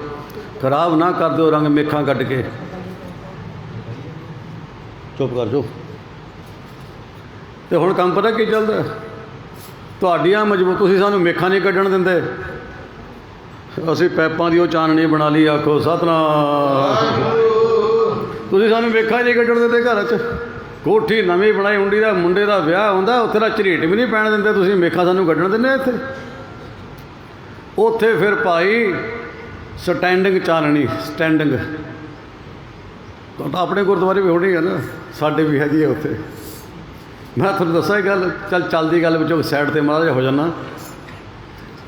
ਖਰਾਬ ਨਾ ਕਰ ਦਿਓ ਰੰਗ ਮੇਖਾਂ ਕੱਢ ਕੇ। ਚੁੱਪ ਕਰ ਜਾਓ। ਤੇ ਹੁਣ ਕੰਮ ਪਤਾ ਕੀ ਚੱਲਦਾ, ਤੁਹਾਡੀਆਂ ਮਜਬੂਰ, ਤੁਸੀਂ ਸਾਨੂੰ ਮੇਖਾਂ ਨਹੀਂ ਕੱਢਣ ਦਿੰਦੇ। ਅਸੀਂ ਪੈਪਾਂ ਦੀ ਉਹ ਚਾਨਣੀ ਬਣਾ ਲਈ, ਆਖੋ ਸਤਨਾਮ। ਤੁਸੀਂ ਸਾਨੂੰ ਵੇਖਾ ਨਹੀਂ ਕੱਢਣ ਦਿੰਦੇ ਘਰ 'ਚ। ਕੋਠੀ ਨਵੀਂ ਬਣਾਈ, ਹੁੰਡੀ ਦਾ ਮੁੰਡੇ ਦਾ ਵਿਆਹ ਹੁੰਦਾ, ਉੱਥੇ ਦਾ ਝਰੀਟ ਵੀ ਨਹੀਂ ਪੈਣ ਦਿੰਦੇ, ਤੁਸੀਂ ਵੇਖਾ ਸਾਨੂੰ ਕੱਢਣ ਦਿੰਦੇ ਇੱਥੇ। ਉੱਥੇ ਫਿਰ ਭਾਈ ਸਟੈਂਡਿੰਗ ਚਾਨਣੀ, ਸਟੈਂਡਿੰਗ ਆਪਣੇ ਗੁਰਦੁਆਰੇ ਵੀ ਹੋਣੀ ਹੈ ਨਾ, ਸਾਡੇ ਵੀ ਹੈਗੀ ਹੈ ਉੱਥੇ। ਮੈਂ ਤੁਹਾਨੂੰ ਦੱਸਾਂ ਗੱਲ, ਚੱਲਦੀ ਗੱਲ ਵਿੱਚੋਂ ਸਾਈਡ 'ਤੇ ਮਾੜਾ ਜਿਹਾ ਹੋ ਜਾਣਾ।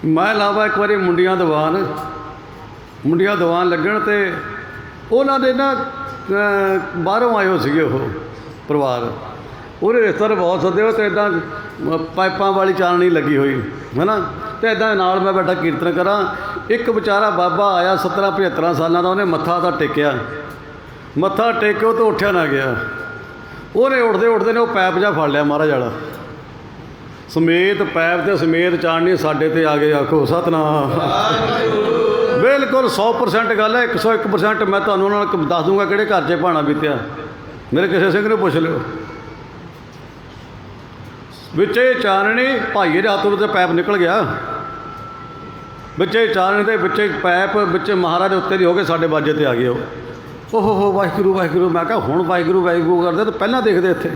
ਮੈਂ ਲਾਵਾ ਇੱਕ ਵਾਰੀ ਮੁੰਡਿਆਂ ਦੀਵਾਨ ਲੱਗਣ, ਅਤੇ ਉਹਨਾਂ ਦੇ ਨਾ ਬਾਹਰੋਂ ਆਏ ਹੋ ਸੀਗੇ ਉਹ ਪਰਿਵਾਰ, ਉਹਦੇ ਰਿਸ਼ਤੇਦਾਰ ਬਹੁਤ ਸੱਦੇ ਹੋ, ਅਤੇ ਇੱਦਾਂ ਪਾਈਪਾਂ ਵਾਲੀ ਚਾਨਣੀ ਲੱਗੀ ਹੋਈ ਹੈ ਨਾ, ਅਤੇ ਇੱਦਾਂ ਨਾਲ ਮੈਂ ਬੈਠਾ ਕੀਰਤਨ ਕਰਾਂ। ਇੱਕ ਵਿਚਾਰਾ ਬਾਬਾ ਆਇਆ 70-75 ਸਾਲਾਂ ਦਾ, ਉਹਨੇ ਮੱਥਾ ਤਾਂ ਟੇਕਿਆ, ਮੱਥਾ ਟੇਕਿਓ ਤਾਂ ਉੱਠਿਆ ਨਾ ਗਿਆ। ਉਹਨੇ ਉੱਠਦੇ ਨੇ ਉਹ ਪੈਪ ਜਿਹਾ ਫੜ ਲਿਆ ਮਹਾਰਾਜ ਵਾਲਾ, ਸਮੇਤ ਪੈਪ ਤੇ ਸਮੇਤ ਚਾਨਣੀ ਸਾਡੇ 'ਤੇ ਆ ਗਏ, ਆਖੋ ਸਤਨਾਮ। ਬਿਲਕੁਲ 100% ਗੱਲ ਹੈ, 101%। ਮੈਂ ਤੁਹਾਨੂੰ ਉਹਨਾਂ ਨਾਲ ਦੱਸ ਦੂੰਗਾ ਕਿਹੜੇ ਘਰ 'ਚ ਭਾਣਾ ਬੀਤਿਆ, ਮੇਰੇ ਕਿਸੇ ਸਿੰਘ ਨੂੰ ਪੁੱਛ ਲਿਓ। ਵਿੱਚੇ ਚਾਨਣੀ ਭਾਈਏ ਦੇ ਹੱਥੋਂ 'ਤੇ ਪੈਪ ਨਿਕਲ ਗਿਆ, ਵਿੱਚੇ ਚਾਨਣੀ ਦੇ ਵਿੱਚੇ ਪੈਪ ਵਿੱਚ ਮਹਾਰਾਜ ਦੇ ਉੱਤੇ ਦੀ ਹੋ ਕੇ ਸਾਡੇ ਬਾਜੇ 'ਤੇ ਆ ਗਏ। ਉਹ ਹੋ ਵਾਹਿਗੁਰੂ ਵਾਹਿਗੁਰੂ। ਮੈਂ ਕਿਹਾ ਹੁਣ ਵਾਹਿਗੁਰੂ ਵਾਹਿਗੁਰੂ ਕਰਦੇ ਤਾਂ ਪਹਿਲਾਂ ਦੇਖਦੇ ਇੱਥੇ।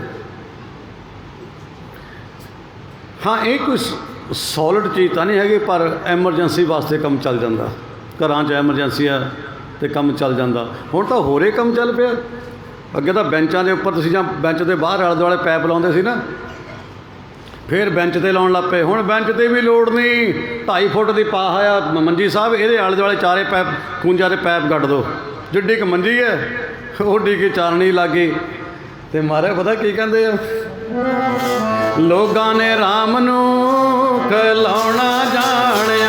ਹਾਂ, ਇਹ ਕੋਈ ਸੋਲਿਡ ਚੀਜ਼ ਤਾਂ ਨਹੀਂ ਹੈਗੀ, ਪਰ ਐਮਰਜੈਂਸੀ ਵਾਸਤੇ ਕੰਮ ਚੱਲ ਜਾਂਦਾ। ਘਰਾਂ 'ਚ ਐਮਰਜੈਂਸੀ ਆ ਅਤੇ ਕੰਮ ਚੱਲ ਜਾਂਦਾ। ਹੁਣ ਤਾਂ ਹੋਰੇ ਕੰਮ ਚੱਲ ਪਿਆ। ਅੱਗੇ ਤਾਂ ਬੈਂਚਾਂ ਦੇ ਉੱਪਰ ਤੁਸੀਂ ਜਾਂ ਬੈਂਚ ਦੇ ਬਾਹਰ ਆਲੇ ਦੁਆਲੇ ਪੈਪ ਲਾਉਂਦੇ ਸੀ ਨਾ, ਫਿਰ ਬੈਂਚ 'ਤੇ ਲਾਉਣ ਲੱਗ ਪਏ। ਹੁਣ ਬੈਂਚ 'ਤੇ ਵੀ ਲੋੜ ਨਹੀਂ, 2.5 ਫੁੱਟ ਦੀ ਪਾ ਆ ਮੰਜੀ ਸਾਹਿਬ, ਇਹਦੇ ਆਲੇ ਦੁਆਲੇ ਚਾਰੇ ਪੈਪ ਖੂੰਜਾਂ ਦੇ ਪੈਪ ਗੱਡ ਦਿਓ, ਜਿੱਡੀ ਕੁ ਮੰਜੀ ਹੈ ਓਡੀ ਕੀ ਚਾਨਣੀ ਲੱਗ ਗਈ। ਅਤੇ ਮਹਾਰਾਜ ਪਤਾ ਕੀ ਕਹਿੰਦੇ ਆ, ਲੋਕਾਂ ਨੇ ਰਾਮ ਨੂੰ ਖਿਲਾਉਣਾ ਜਾਣਿਆ,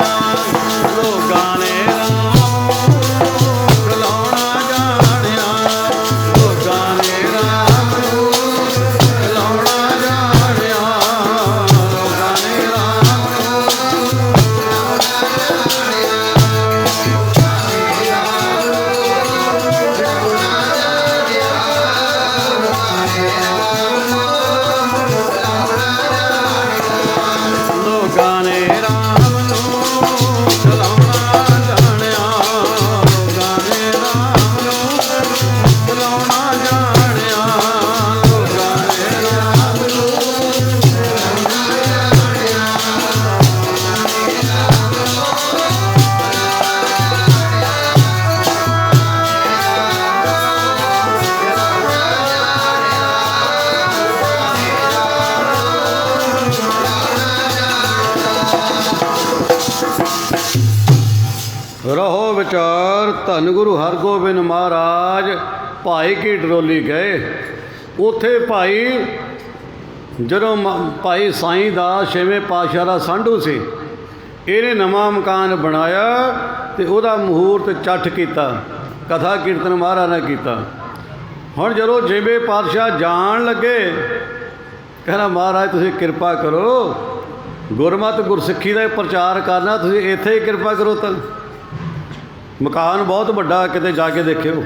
ਲੋਕਾਂ ਨੇ ਰਾਮ ਨੂੰ ਖਿਲਾਉਣਾ ਜਾਣਿਆ, ਲੋਕਾਂ ਨੇ ਰਾਮ ਨੂੰ ਖਿਲਾਉਣਾ ਜਾਣਿਆ, ਲੋਕਾਂ ਨੇ ਰਾਮ ਨੂੰ ਰਹੋ ਵਿਚਾਰ। ਧੰਨ ਗੁਰੂ ਹਰਗੋਬਿੰਦ ਮਹਾਰਾਜ ਭਾਈ ਕੀ ਡਰੋਲੀ ਗਏ। ਉੱਥੇ ਭਾਈ ਜਦੋਂ ਭਾਈ ਸਾਈਂ ਦਾ 6ਵੇਂ ਪਾਤਸ਼ਾਹ ਦਾ ਸਾਂਢੂ ਸੀ, ਇਹਨੇ ਨਵਾਂ ਮਕਾਨ ਬਣਾਇਆ ਅਤੇ ਉਹਦਾ ਮਹੂਰਤ ਚੱਠ ਕੀਤਾ, ਕਥਾ ਕੀਰਤਨ ਮਹਾਰਾਜ ਨੇ ਕੀਤਾ। ਹੁਣ ਜਦੋਂ 6ਵੇਂ ਪਾਤਸ਼ਾਹ ਜਾਣ ਲੱਗੇ, ਕਹਿੰਦਾ ਮਹਾਰਾਜ ਤੁਸੀਂ ਕਿਰਪਾ ਕਰੋ, ਗੁਰਮਤਿ ਗੁਰਸਿੱਖੀ ਦਾ ਪ੍ਰਚਾਰ ਕਰਨਾ, ਤੁਸੀਂ ਇੱਥੇ ਹੀ ਕਿਰਪਾ ਕਰੋ। ਤਾਂ ਮਕਾਨ ਬਹੁਤ ਵੱਡਾ, ਕਿਤੇ ਜਾ ਕੇ ਦੇਖਿਓ।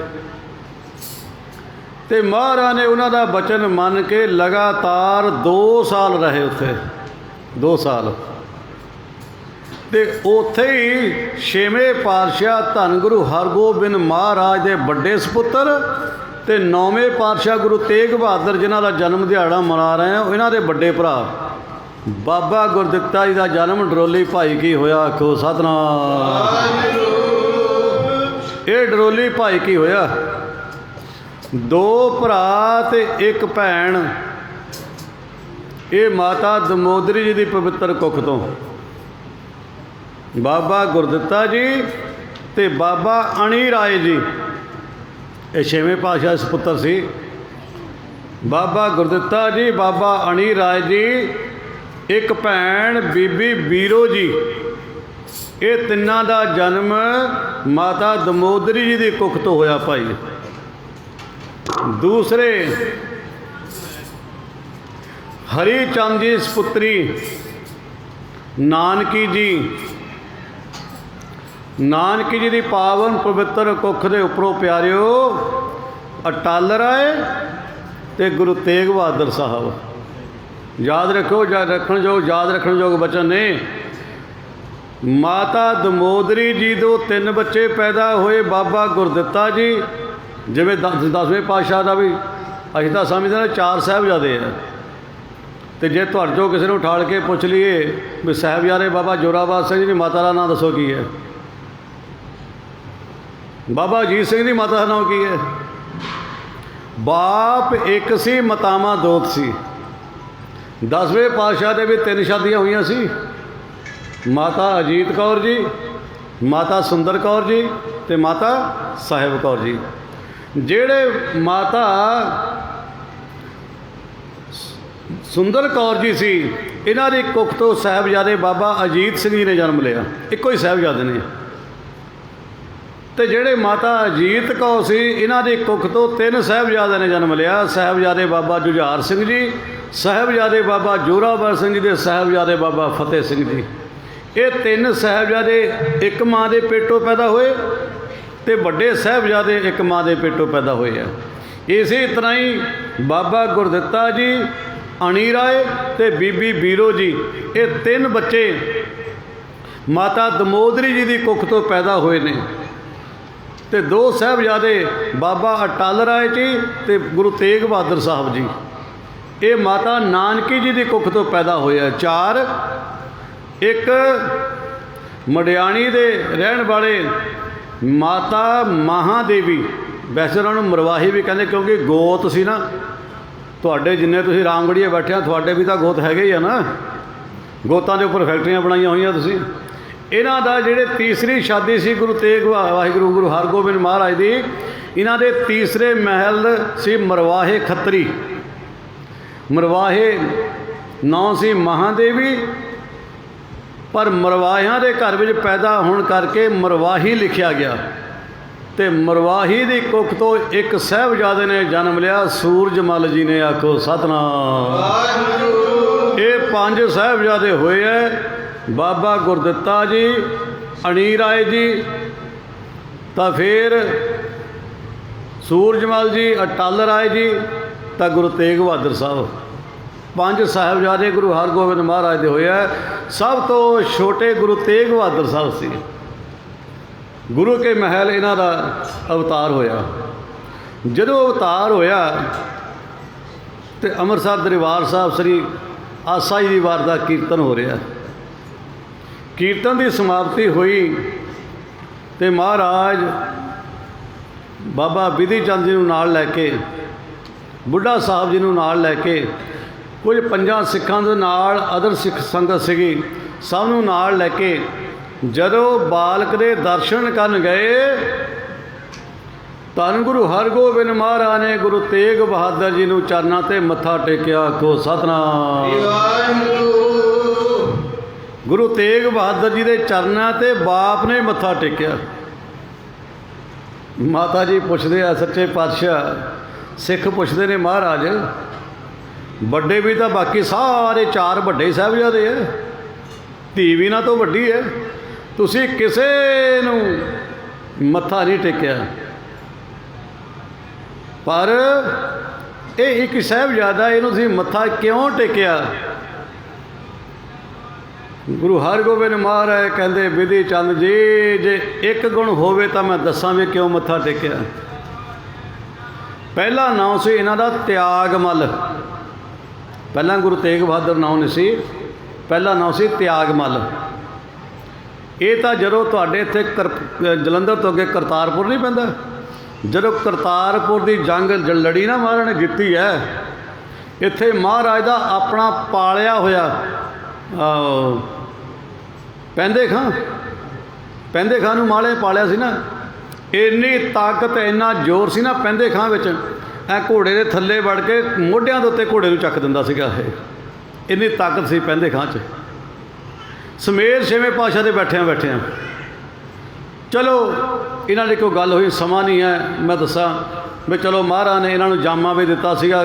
ਅਤੇ ਮਹਾਰਾਜ ਨੇ ਉਹਨਾਂ ਦਾ ਬਚਨ ਮੰਨ ਕੇ ਲਗਾਤਾਰ 2 ਸਾਲ ਰਹੇ ਉੱਥੇ, 2 ਸਾਲ। ਅਤੇ ਉੱਥੇ ਹੀ 6ਵੇਂ ਪਾਤਸ਼ਾਹ ਧੰਨ ਗੁਰੂ ਹਰਗੋਬਿੰਦ ਮਹਾਰਾਜ ਦੇ ਵੱਡੇ ਸਪੁੱਤਰ ਅਤੇ 9ਵੇਂ ਪਾਤਸ਼ਾਹ ਗੁਰੂ ਤੇਗ ਬਹਾਦਰ, ਜਿਨ੍ਹਾਂ ਦਾ ਜਨਮ ਦਿਹਾੜਾ ਮਨਾ ਰਹੇ ਹਾਂ, ਇਹਨਾਂ ਦੇ ਵੱਡੇ ਭਰਾ ਬਾਬਾ ਗੁਰਦਿੱਤਾ ਜੀ ਦਾ ਜਨਮ ਡਰੋਲੀ ਭਾਈ ਕੀ ਹੋਇਆ, ਆਖੋ ਸਤਿਨਾਮ। ਇਹ ਡਰੋਲੀ ਭਾਈ ਕੀ ਹੋਇਆ, 2 ਭਰਾ ਅਤੇ 1 ਭੈਣ। ਇਹ ਮਾਤਾ ਦਮੋਦਰੀ ਜੀ ਦੀ ਪਵਿੱਤਰ ਕੁੱਖ ਤੋਂ ਬਾਬਾ ਗੁਰਦਿੱਤਾ ਜੀ ਅਤੇ ਬਾਬਾ ਅਣੀ ਰਾਏ ਜੀ, ਇਹ 6ਵੇਂ ਪਾਤਸ਼ਾਹ ਦੇ ਸਪੁੱਤਰ ਸੀ। ਬਾਬਾ ਗੁਰਦਿੱਤਾ ਜੀ, ਬਾਬਾ ਅਣੀ ਰਾਏ ਜੀ, 1 ਭੈਣ ਬੀਬੀ ਬੀਰੋ ਜੀ। ਇਹ ਤਿੰਨਾਂ ਦਾ ਜਨਮ ਮਾਤਾ ਦਮੋਦਰੀ ਜੀ ਦੀ ਕੁੱਖ ਤੋਂ ਹੋਇਆ ਭਾਈ। ਦੂਸਰੇ ਹਰੀ ਚੰਦ ਜੀ ਸਪੁੱਤਰੀ ਨਾਨਕੀ ਜੀ। ਨਾਨਕੀ ਜੀ ਦੀ ਪਾਵਨ ਪਵਿੱਤਰ ਕੁੱਖ ਦੇ ਉੱਪਰੋਂ ਪਿਆਰਿਓ ਅਟਲ ਰਾਏ ਅਤੇ ਗੁਰੂ ਤੇਗ ਬਹਾਦਰ ਸਾਹਿਬ। ਯਾਦ ਰੱਖੋ, ਰੱਖਣ ਯੋਗ ਬਚਨ ਨੇ। माता दमोदरी जी दो 3 बच्चे पैदा होए। बाबा गुरदित्ता जी जिवें 10वें पातशाह का भी असीं तां समझदे ने 4 साहिबजादे है, तो जे तुहाडे चों किसी नूं उठाड़ के पुछ लीए भी साहिबजादे बाबा जोरावर सिंह जी माता का नाम दसो की है, बाबा अजीत सिंह जी माता का नाम की है। बाप एक सी मतावां दो सी। 10वें पातशाह दे भी 3 शादियां हुई सी, माता अजीत कौर जी, माता सुंदर कौर जी ते माता साहिब कौर जी। जेड़े माता सुंदर कौर जी सी, इन्हां दी कुख तो साहिबजादे बाबा अजीत सिंह जी ने जन्म लिया, एको ही साहिबजादे ने। तो जेड़े माता अजीत कौर सी, इन्हां दी कुख तो 3 साहिबजादे ने जन्म लिया। साहिबजादे बाबा जुझार सिंह जी, साहिबजादे बाबा जोरावर सिंह जी, साहिबजादे बाबा फतेह सिंह जी। ये 3 साहिबजादे एक माँ के पेटों पैदा हुए, तो वड्डे साहिबजादे एक माँ के पेटों पैदा हुए हैं। इसी तरह ही बाबा गुरदित्ता जी, अणी राय ते बीबी बीरो जी, ये 3 बच्चे माता दमोदरी जी की कुख तो पैदा हुए ने। ते 2 साहिबजादे बाबा अटल राय जी ते गुरु तेग बहादुर साहब जी, ये माता नानकी जी की कुख तो पैदा हुए हैं। 4 एक मडियाणी दे रहन वाले माता महादेवी, वैसे उन्होंने मरवाही भी कहते क्योंकि गोत सी ना, तुहाडे जिन्ने तुसीं रामगढ़ीए बैठे हो तुहाडे भी तो गोत हैगे ही है ना, गोतां दे उपर फैक्ट्रियां बनाईयां होईयां तुसीं। इन्हां दा जिहड़े तीसरी शादी सी गुरु तेग वाहिगुरू गुरु हरगोबिंद महाराज दी, इन्हां दे तीसरे महल सी मरवाहे खत्तरी। मरवाहे नाम सी महादेवी, पर मरवाहियां दे घर में पैदा होने करके मरवाही लिखा गया। तो मरवाही की कुख तो एक साहिबजादे ने जन्म लिया, सूरजमल जी ने। आखो सतनाम। ये 5 साहिबजादे हुए है, बाबा गुरदित्ता जी, अणी राय जी, तो फिर सूरजमल जी, अटल राय जी, तो गुरु तेग बहादुर साहब। 5 साहिबजादे गुरु हरगोबिंद महाराज के होए है। सब तो छोटे गुरु तेग बहादुर साहब से गुरु के महल इन्हां दा अवतार होया। जदों अवतार होया तो अमृतसर दरबार साहब श्री आसा जी वार का कीर्तन हो रहा। कीर्तन की समाप्ति हुई तो महाराज बाबा बिधि चंद जी नाल लैके, बुढ़ा साहब जी नाल लैके, कुछ 5 सिखां दे नाल अदर सिख संगत सीगी, सब नूं नाल लैके जदों बालक दे दर्शन करन गए, धन गुरु हरगोबिंद महाराज ने गुरु तेग बहादुर जी नूं चरनां ते मत्था टेकिया। को सतनाम। गुरु तेग बहादुर जी दे चरनां ते बाप ने मत्था टेकिया। माता जी पुछदे आ सच्चे पातशाह, सिख पुछदे ने महाराज बड़े भी तो बाकी सारे 4 वड्डे साहिबजादे है, धी भी ना तो वड्डी है, तुसी किसे नूं मत्था नहीं टेकिया। पर ये एक साहिबजादा, इहनूं तुसीं मत्था क्यों टेकिया? गुरु हरगोबिंद महाराज कहते बिधि चंद जी, जे एक गुण होवे तो मैं दसां भी क्यों मत्था टेकिया। पहला नाम सी इन्हां दा त्यागमल। पहला गुरु तेग बहादुर नाम नहीं सी, पहला नाम सी त्यागमल। ये तो जदों तुहाडे इत्थे जलंधर तो अगे करतारपुर नहीं पैंदा, जदों करतारपुर की जंग लड़ी ना महाराज ने जीती है, इत्थे महाराज का अपना पालिया होया पैंदे खां, पैंदे खां नूं माले पालिया सी ना, इन्नी ताकत इन्ना जोर सी ना पैंदे खां विच, ऐ घोड़े के थल्ले वड़ के मोढियां दे उत्ते घोड़े नूं चक दिंदा सीगा। इन्नी ताकत सी पैंदे खां च। समेत 6वें पातशाह दे बैठिया चलो इन्हां दी कोई गल हुई, समा नहीं है मैं दसां भी चलो महाराज ने इन्हां नूं जामा भी दिता सीगा,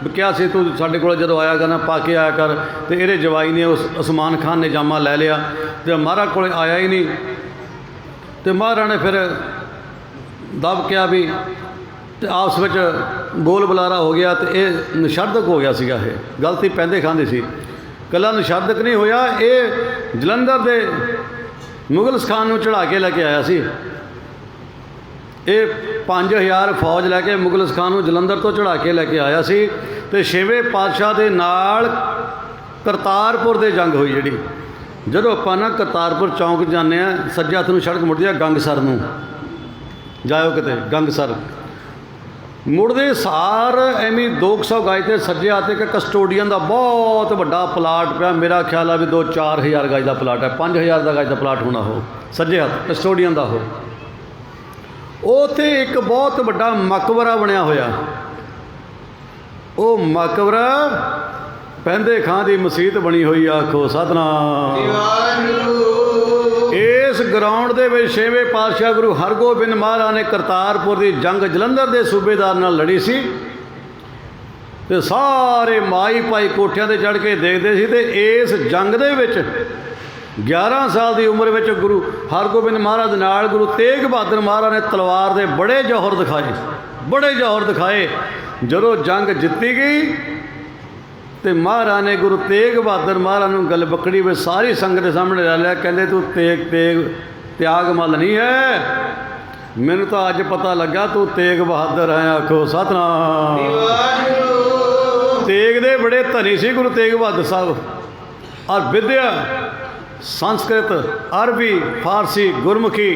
क्या सी तू साडे कोल जदों आया करना पा के आया कर, तो इहदे जवाई ने उस उस्मान खान ने जामा लै लिया, तो महाराज कोल आया ही नहीं, तो महाराज ने फिर दब किया भी, तो आपस में बोल बुलारा हो गया, तो ये निशर्दक हो गया सीगा। ये गलती पैंदे खांदी सी, कला निशर्दक नहीं होया, ये जलंधर दे ਮੁਗਲ ਖਾਨ ਨੂੰ ਚੜਾ ਕੇ ਲੈ ਕੇ ਆਇਆ ਸੀ। ਇਹ 5000 ਫੌਜ ਲੈ ਕੇ ਮੁਗਲ ਖਾਨ ਨੂੰ ਜਲੰਧਰ ਤੋਂ ਚੜਾ ਕੇ ਲੈ ਕੇ ਆਇਆ ਸੀ ਤੇ ਛੇਵੇਂ ਪਾਤਸ਼ਾਹ ਦੇ ਨਾਲ ਕਰਤਾਰਪੁਰ ਦੇ ਜੰਗ ਹੋਈ ਜਿਹੜੀ। ਜਦੋਂ ਆਪਾਂ ਨਾ ਕਰਤਾਰਪੁਰ ਚੌਂਕ ਜਾਂਦੇ ਹਾਂ, ਸੱਜੇ ਹੱਥ ਨੂੰ ਸੜਕ ਮੁੜਦੀ ਆ ਗੰਗਸਰ ਨੂੰ, ਜਾਇਓ ਕਿਤੇ ਗੰਗਸਰ। ਮੁੜਦੇ ਸਾਰ ਐਵੇਂ 200 ਗਜ ਤੇ ਸੱਜੇ ਹੱਥ ਇੱਕ ਕਸਟੋਡੀਅਨ ਦਾ ਬਹੁਤ ਵੱਡਾ ਪਲਾਟ ਪਿਆ। ਮੇਰਾ ਖਿਆਲ ਆ ਵੀ 2-4 ਗਜ ਦਾ ਪਲਾਟ ਹੈ, 5000 ਦਾ ਗਜ ਦਾ ਪਲਾਟ ਹੋਣਾ ਉਹ, ਸੱਜੇ ਹੱਥ ਕਸਟੋਡੀਅਨ ਦਾ ਉਹ। ਉੱਥੇ ਇੱਕ ਬਹੁਤ ਵੱਡਾ ਮਕਬਰਾ ਬਣਿਆ ਹੋਇਆ। ਉਹ ਮਕਬਰਾ ਪੈਂਦੇ ਖਾਂ ਦੀ ਮਸੀਤ ਬਣੀ ਹੋਈ, ਆਖੋ ਸਤਨਾਮ। ਇਸ ਗਰਾਊਂਡ ਦੇ ਵਿੱਚ ਛੇਵੇਂ ਪਾਤਸ਼ਾਹ ਗੁਰੂ ਹਰਗੋਬਿੰਦ ਮਹਾਰਾਜ ਨੇ ਕਰਤਾਰਪੁਰ ਦੀ ਜੰਗ ਜਲੰਧਰ ਦੇ ਸੂਬੇਦਾਰ ਨਾਲ ਲੜੀ ਸੀ ਤੇ ਸਾਰੇ ਮਾਈ ਭਾਈ ਕੋਠਿਆਂ ਤੇ ਚੜ੍ਹ ਕੇ ਦੇਖਦੇ ਸੀ। ਤੇ ਇਸ ਜੰਗ ਦੇ ਵਿੱਚ 11 ਸਾਲ ਦੀ ਉਮਰ ਵਿੱਚ ਗੁਰੂ ਹਰਗੋਬਿੰਦ ਮਹਾਰਾਜ ਦੇ ਨਾਲ ਗੁਰੂ ਤੇਗ ਬਹਾਦਰ ਮਹਾਰਾਜ ਨੇ ਤਲਵਾਰ ਦੇ ਬੜੇ ਜੌਹਰ ਦਿਖਾਏ, ਬੜੇ ਜੌਹਰ ਦਿਖਾਏ। ਜਦੋਂ ਜੰਗ ਜਿੱਤੀ ਗਈ ਤੇ ਮਹਾਰਾਜ ਨੇ ਗੁਰੂ ਤੇਗ ਬਹਾਦਰ ਮਹਾਰਾਜ ਨੂੰ ਗਲਬਕੜੀ ਵਿੱਚ ਸਾਰੀ ਸੰਗਤ ਦੇ ਸਾਹਮਣੇ ਲੈ ਲਿਆ। ਕਹਿੰਦੇ ਤੂੰ ਤਿਆਗ ਮੱਲ ਨਹੀਂ ਹੈ, ਮੈਨੂੰ ਤਾਂ ਅੱਜ ਪਤਾ ਲੱਗਾ ਤੂੰ ਤੇਗ ਬਹਾਦਰ ਹੈ, ਆਖੋ ਸਤਨਾਮ। ਤੇਗ ਦੇ ਬੜੇ ਧਨੀ ਸੀ ਗੁਰੂ ਤੇਗ ਬਹਾਦਰ ਸਾਹਿਬ। ਔਰ ਵਿਦਿਆ ਸੰਸਕ੍ਰਿਤ, ਅਰਬੀ, ਫਾਰਸੀ, ਗੁਰਮੁਖੀ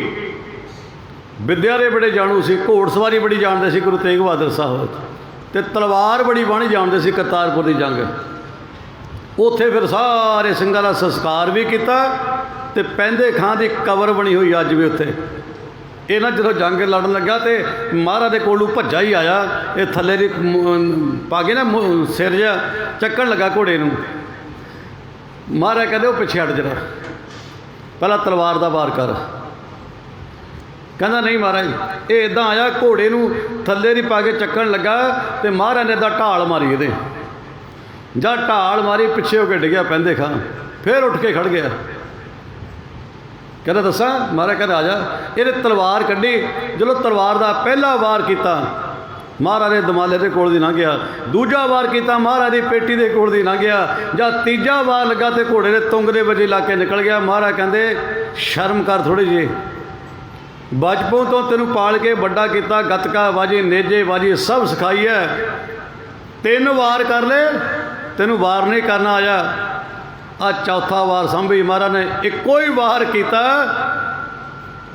ਵਿਦਿਆ ਦੇ ਬੜੇ ਜਾਣੂ ਸੀ। ਘੋੜਸਵਾਰੀ ਬੜੀ ਜਾਣਦੇ ਸੀ ਗੁਰੂ ਤੇਗ ਬਹਾਦਰ ਸਾਹਿਬ ਤੇ ਤਲਵਾਰ ਬੜੀ ਬਾਣੀ ਜਾਣਦੇ ਸੀ। ਕਰਤਾਰਪੁਰ ਦੀ ਜੰਗ ਉੱਥੇ ਫਿਰ ਸਾਰੇ ਸਿੰਘਾਂ ਦਾ ਸੰਸਕਾਰ ਵੀ ਕੀਤਾ ਤੇ ਪੈਂਦੇ ਖਾਂ ਦੀ ਕਬਰ ਬਣੀ ਹੋਈ ਅੱਜ ਵੀ ਉੱਥੇ। ਇਹ ਨਾ ਜਦੋਂ ਜੰਗ ਲੜਨ ਲੱਗਾ ਤੇ ਮਹਾਰਾਜ ਦੇ ਕੋਲੋਂ ਭੱਜਾ ਹੀ ਆਇਆ, ਇਹ ਥੱਲੇ ਦੀ ਪਾ ਕੇ ਨਾ ਸਿਰ ਜਿਹਾ ਚੱਕਣ ਲੱਗਾ ਘੋੜੇ ਨੂੰ। ਮਹਾਰਾਜ ਕਹਿੰਦੇ ਉਹ ਪਿੱਛੇ ਹਟ ਜਰਾ, ਪਹਿਲਾਂ ਤਲਵਾਰ ਦਾ ਵਾਰ ਕਰ। ਕਹਿੰਦਾ ਨਹੀਂ ਮਹਾਰਾਜ, ਇਹ ਇੱਦਾਂ ਆਇਆ ਘੋੜੇ ਨੂੰ ਥੱਲੇ ਦੀ ਪਾ ਕੇ ਚੱਕਣ ਲੱਗਾ ਤੇ ਮਹਾਰਾਜ ਨੇ ਇੱਦਾਂ ਢਾਲ ਮਾਰੀ ਇਹਦੇ। ਜਾਂ ਢਾਲ ਮਾਰੀ, ਪਿੱਛੇ ਹੋ ਕੇ ਡਿੱਗਿਆ ਪੈਂਦੇ ਖਾਂ, ਫਿਰ ਉੱਠ ਕੇ ਖੜ ਗਿਆ। ਕਹਿੰਦਾ ਦੱਸਾਂ? ਮਹਾਰਾਜ ਕਹਿੰਦਾ ਆ ਜਾ। ਇਹਨੇ ਤਲਵਾਰ ਕੱਢੀ, ਜਦੋਂ ਤਲਵਾਰ ਦਾ ਪਹਿਲਾ ਵਾਰ ਕੀਤਾ ਮਹਾਰਾਜ ਦੇ ਦਮਾਲੇ ਦੇ ਕੋਲ ਦੀ ਲੰਘ ਗਿਆ, ਦੂਜਾ ਵਾਰ ਕੀਤਾ ਮਹਾਰਾਜ ਦੀ ਪੇਟੀ ਦੇ ਕੋਲ ਦੀ ਲੰਘ ਗਿਆ, ਜਾਂ ਤੀਜਾ ਵਾਰ ਲੱਗਾ ਤੇ ਘੋੜੇ ਦੇ ਤੁੰਗ ਦੇ ਵਜੇ ਲਾ ਕੇ ਨਿਕਲ ਗਿਆ। ਮਹਾਰਾਜ ਕਹਿੰਦੇ ਸ਼ਰਮ ਕਰ ਥੋੜ੍ਹੀ ਜਿਹੀ, ਬਚਪਨ ਤੋਂ ਤੈਨੂੰ ਪਾਲ ਕੇ ਵੱਡਾ ਕੀਤਾ, ਗੱਤਕਾ ਬਾਜੀ, ਨੇਜੇ ਬਾਜੀ ਸਭ ਸਿਖਾਈ ਹੈ, 3 ਵਾਰ ਕਰ ਲੈ, ਤੈਨੂੰ ਵਾਰ ਨਹੀਂ ਕਰਨਾ ਆਇਆ। ਆ ਚੌਥਾ ਵਾਰ ਸੰਭੀ। ਮਹਾਰਾਜ ਨੇ ਇੱਕੋ ਹੀ ਵਾਰ ਕੀਤਾ,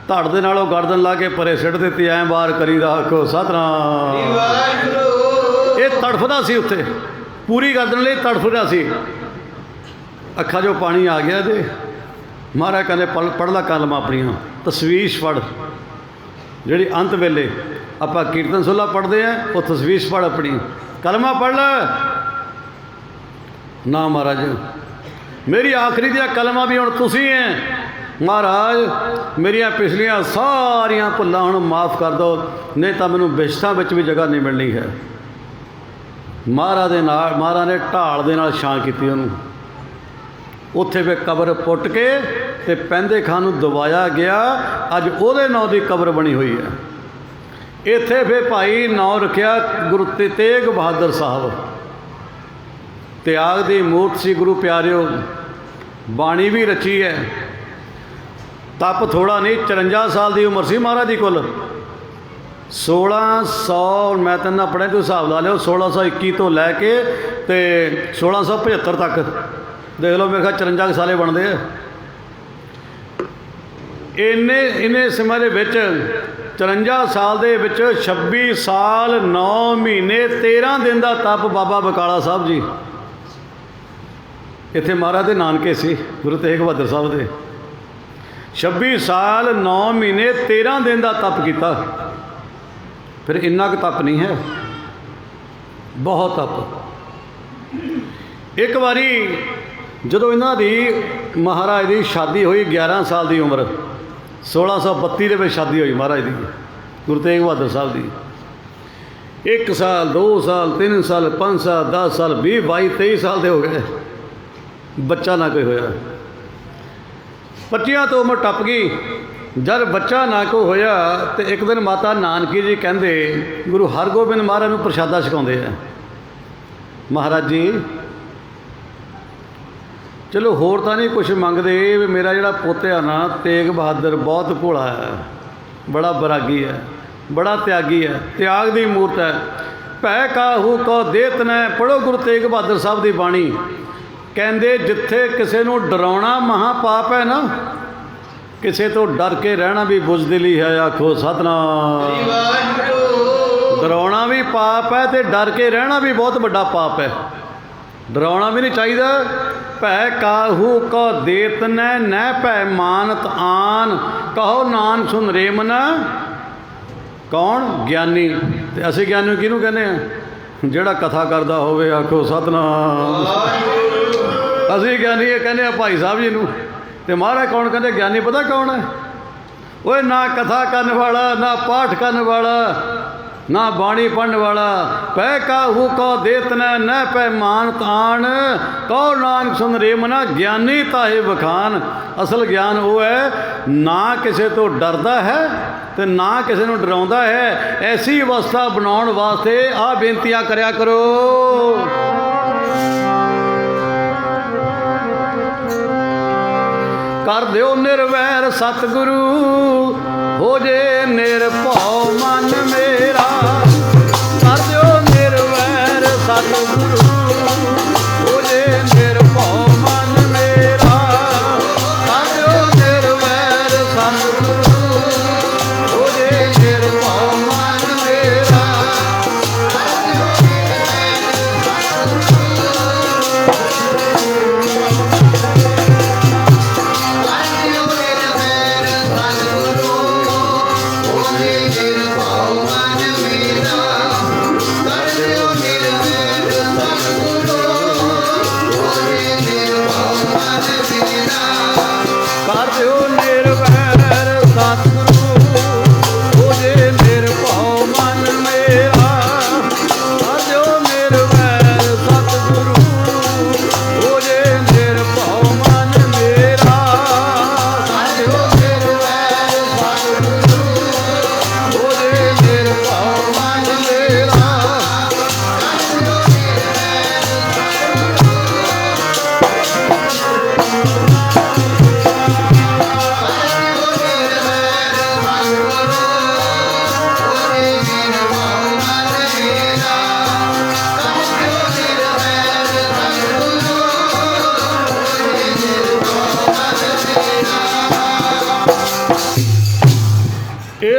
ਧੜ ਦੇ ਨਾਲੋਂ ਗਰਦਨ ਲਾ ਕੇ ਪਰੇ ਸਿੱਟ ਦਿੱਤੀ। ਐਂ ਵਾਰ ਕਰੀਦਾ, ਆਖੋ ਸਤਨਾਮ। ਇਹ ਤੜਫਦਾ ਸੀ ਉੱਥੇ, ਪੂਰੀ ਗਰਦਨ ਲਈ ਤੜਫਦਾ ਸੀ। ਅੱਖਾਂ 'ਚੋਂ ਪਾਣੀ ਆ ਗਿਆ ਤੇ ਮਹਾਰਾਜ ਕਹਿੰਦੇ ਪੜ੍ਹ ਲਾ ਕਲਮਾਂ ਆਪਣੀਆਂ, ਤਸਵੀਸ਼ ਪੜ੍ਹ। ਜਿਹੜੀ ਅੰਤ ਵੇਲੇ ਆਪਾਂ ਕੀਰਤਨ ਸੋਲਾ ਪੜ੍ਹਦੇ ਹਾਂ, ਉਹ ਤਸਵੀਸ਼ ਪੜ੍ਹ, ਆਪਣੀ ਕਲਮਾ ਪੜ੍ਹ ਲੈ। ਨਾ ਮਹਾਰਾਜ, ਮੇਰੀ ਆਖਰੀ ਦੀਆਂ ਕਲਮਾਂ ਵੀ ਹੁਣ ਤੁਸੀਂ ਹੈ। ਮਹਾਰਾਜ ਮੇਰੀਆਂ ਪਿਛਲੀਆਂ ਸਾਰੀਆਂ ਭੁੱਲਾਂ ਹੁਣ ਮਾफ़ ਕਰ ਦਿਓ, ਨਹੀਂ ਤਾਂ ਮੈਨੂੰ ਬਿਸ਼ਤਾਂ ਵਿੱਚ ਵੀ ਜਗ੍ਹਾ ਨਹੀਂ ਮਿਲਣੀ ਹੈ। ਮਹਾਰਾਜ ਦੇ ਨਾਲ, ਮਹਾਰਾਜ ਨੇ ਢਾਲ ਦੇ ਨਾਲ ਛਾਂ ਕੀਤੀ ਉਹਨੂੰ। ਉੱਥੇ ਫਿਰ ਕਬਰ ਪੁੱਟ ਕੇ ਤੇ ਪੈਂਦੇ ਖਾਂ ਨੂੰ ਦਬਾਇਆ ਗਿਆ। ਅੱਜ ਉਹਦੇ ਨਾਂ ਦੀ ਕਬਰ ਬਣੀ ਹੋਈ ਹੈ। ਇੱਥੇ ਫਿਰ ਭਾਈ ਨਾਂ ਰੱਖਿਆ ਗੁਰੂ ਤੇਗ ਬਹਾਦਰ ਸਾਹਿਬ। ਤਿਆਗ ਦੀ ਮੂਰਤ ਸੀ ਗੁਰੂ ਪਿਆਰਿਓ। ਬਾਣੀ ਵੀ ਰਚੀ ਹੈ। ਤਪ ਥੋੜ੍ਹਾ ਨਹੀਂ, 54 ਸਾਲ ਦੀ ਉਮਰ ਸੀ ਮਹਾਰਾਜ ਦੀ ਕੁੱਲ। 1600 ਮੈਂ ਤੈਨੂੰ ਆਪਣੇ ਤੋਂ ਹਿਸਾਬ ਲਾ ਲਿਓ, 1621 ਤੋਂ ਲੈ ਕੇ ਤੇ 1675 ਤੱਕ ਦੇਖ ਲਓ। ਮੇਰੇ ਖਿਆਲ 54 ਸਾਲੇ ਬਣਦੇ ਆ। ਇੰਨੇ ਸਮੇਂ ਦੇ ਵਿੱਚ 54 ਸਾਲ ਦੇ ਵਿੱਚ 26 ਸਾਲ 9 ਮਹੀਨੇ 13 ਦਿਨ ਦਾ ਤਪ ਬਾਬਾ ਬਕਾਲਾ ਸਾਹਿਬ ਜੀ। ਇੱਥੇ ਮਹਾਰਾਜ ਦੇ ਨਾਨਕੇ ਸੀ ਗੁਰੂ ਤੇਗ ਬਹਾਦਰ ਸਾਹਿਬ ਦੇ। 26 ਸਾਲ 9 ਮਹੀਨੇ 13 ਦਿਨ ਦਾ ਤਪ ਕੀਤਾ। ਫਿਰ ਇੰਨਾ ਕੁ ਤਪ ਨਹੀਂ ਹੈ, ਬਹੁਤ ਤਪ। ਇੱਕ ਵਾਰੀ ਜਦੋਂ ਇਹਨਾਂ ਦੀ ਮਹਾਰਾਜ ਦੀ ਸ਼ਾਦੀ ਹੋਈ, 11 ਸਾਲ ਦੀ ਉਮਰ, 1632 ਦੇ ਵਿੱਚ ਸ਼ਾਦੀ ਹੋਈ ਮਹਾਰਾਜ ਦੀ ਗੁਰੂ ਤੇਗ ਬਹਾਦਰ ਸਾਹਿਬ ਦੀ। 1 ਸਾਲ 2 ਸਾਲ 3 ਸਾਲ 5 ਸਾਲ 10 ਸਾਲ 20 22 23 ਸਾਲ ਦੇ ਹੋ ਗਏ, ਬੱਚਾ ਨਾ ਕੋਈ ਹੋਇਆ। 25 ਤੋਂ ਉਮਰ ਟੱਪ ਗਈ। ਜਦ ਬੱਚਾ ਨਾ ਕੋ ਹੋਇਆ ਤੇ ਇੱਕ ਦਿਨ ਮਾਤਾ ਨਾਨਕੀ ਜੀ ਕਹਿੰਦੇ ਗੁਰੂ ਹਰਗੋਬਿੰਦ ਮਹਾਰਾਜ ਨੂੰ ਪ੍ਰਸ਼ਾਦਾ ਛਕਾਉਂਦੇ ਆ। ਮਹਾਰਾਜ ਜੀ चलो होर तां नहीं कुछ मंगते, भी मेरा जिहड़ा पोते ना तेग बहादुर बहुत भोला है, बड़ा बैरागी है, बड़ा त्यागी है, त्याग की मूर्त है। भै काहू को देत न। पढ़ो गुरु तेग बहादुर साहब की बाणी, कहते जिथे किसी नूं डराउणा महापाप है ना, किसी तो डर के रहना भी बुज़दिली है। आखो सतनाम। डराउणा भी पाप है तो डर के रहना भी बहुत बड़ा पाप है। डराउणा भी नहीं चाहिए। भै काहू को देत न भै मानत आन, कहो नान सुन रेम न। कौन? ज्ञानी। तो असीं ज्ञानी किहनूं कहने हैं? जिहड़ा कथा करदा होवे। आखो सतनाम। असीं ज्ञानी कहने भाई साहब जी नूं, ते महाराज कौन कहते? ज्ञानी पता कौन है? ओए ना कथा करने वाला, ना पाठ करने वाला, ना बाणी पढ़ने वाला। पै काहू को देत न पै मान तान, कहो नानक सुन रेम न। ज्ञानी ताहे बखान। असल ज्ञान वो है ना किसी तो डरदा है तो ना किसी को डराउंदा है। ऐसी अवस्था बनाउण वास्ते आ बेनतियां करया करो। कर दिओ निर्वैर सतगुरु, हो जे निरभौ मन मेरा। कर दिओ निर्वैर सतगुरु, हो जे निरभौ मन मेरा। कर दिओ निर्वैर सतगुरु, हो जे निरभौ मन मेरा।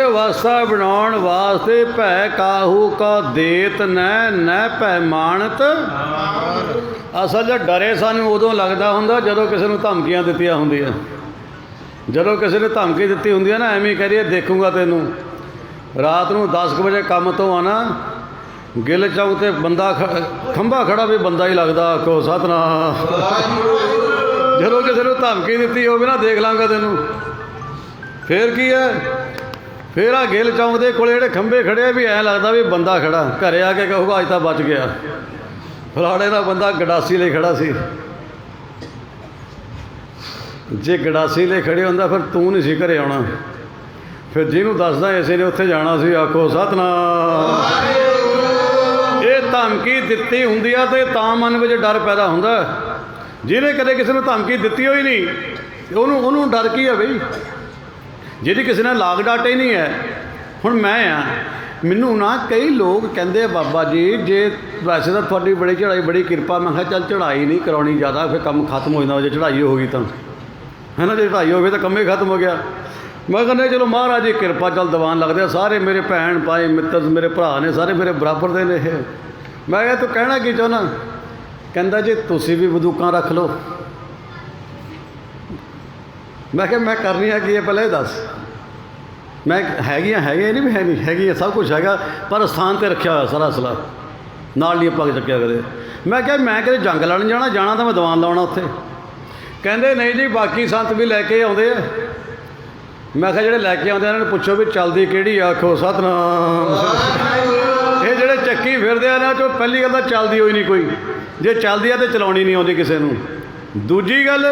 अवस्था बनाउण वास्ते भै काहू का देत न भै मानत। असल च डरे सानू उदों लगदा हुंदा जदों किसी नूं धमकियां दित्तियां हुंदियां। जदों किसी ने धमकी दित्ती हुंदी है ना, एवें करिए देखूंगा तैनूं। रात नूं 10 बजे काम तो आना, गिल चौक ते बंदा खंभा खड़ा भी बंदा ही लगदा। आखो सतनाम। जदों किसी नूं धमकी दित्ती होवे ना, देख लांगा तैनूं। फिर की है? फिर आ गिल चौक के कोल जिहड़े खंभे खड़े भी ऐ लगता भी बंदा खड़ा। घरे आके कहूगा अज तो बच गया। फलाणे का बंदा गडासी ले खड़ा सी। जे गडासी ले खड़े होंदा फिर तू नहीं सी घरे आउणा, फिर जिन्हों दसदा इसे ने उत्थे जाना सी। आखो सतनाम। ये धमकी दित्ती हुंदी आ ते तां मन विच डर पैदा हुंदा। जिहने कदे किसी नूं धमकी दित्ती होई नहीं, उहनूं डर की है बई? जिहदी किसी ने लाग डाटे ही नहीं है। हुण मैं मैनू ना कई लोग कहते बाबा जी जे वैसे तो थोड़ी बड़ी चढ़ाई बड़ी किरपा। मैं कहा चल चढ़ाई नहीं करानी ज़्यादा, फिर काम खत्म हो जाता। जो चढ़ाई होगी तो है ना, जो चढ़ाई हो गई तो कम ही खत्म हो गया। मैं कहना चलो महाराज जी किरपा चल दीवान लगते। सारे मेरे भैन भाई मित्र मेरे भरा ने सारे मेरे बराबर दे ने। मैं कहा तू कहना की चाहना? कहता जी तुसी भी बंदूकां रख लो। मैं क्या मैं करनी है कि पहले दस। मैं हैगियाँ नहीं भी है नहीं हैगियाँ सब कुछ हैगा, पर स्थान पर रखा हुआ सारा असला नाल नहीं पग चुक्या कदे। मैं क्या मैं कदे जंग लड़न जाना तो मैं दीवान लाउणा उत्थे। कहते नहीं जी बाकी संत भी लैके आउंदे आ। मैं क्या जिहड़े लैके आउंदे इन्हां नूं पुछो भी चलदी किहड़ी। आखो सतनाम। ये जिहड़े चक्की फिरदे आ ना, चो पहली गल तां चलदी होई नहीं कोई। जे चलदी आ तो चलाउणी नहीं आउंदी किसे नूं। दूजी गल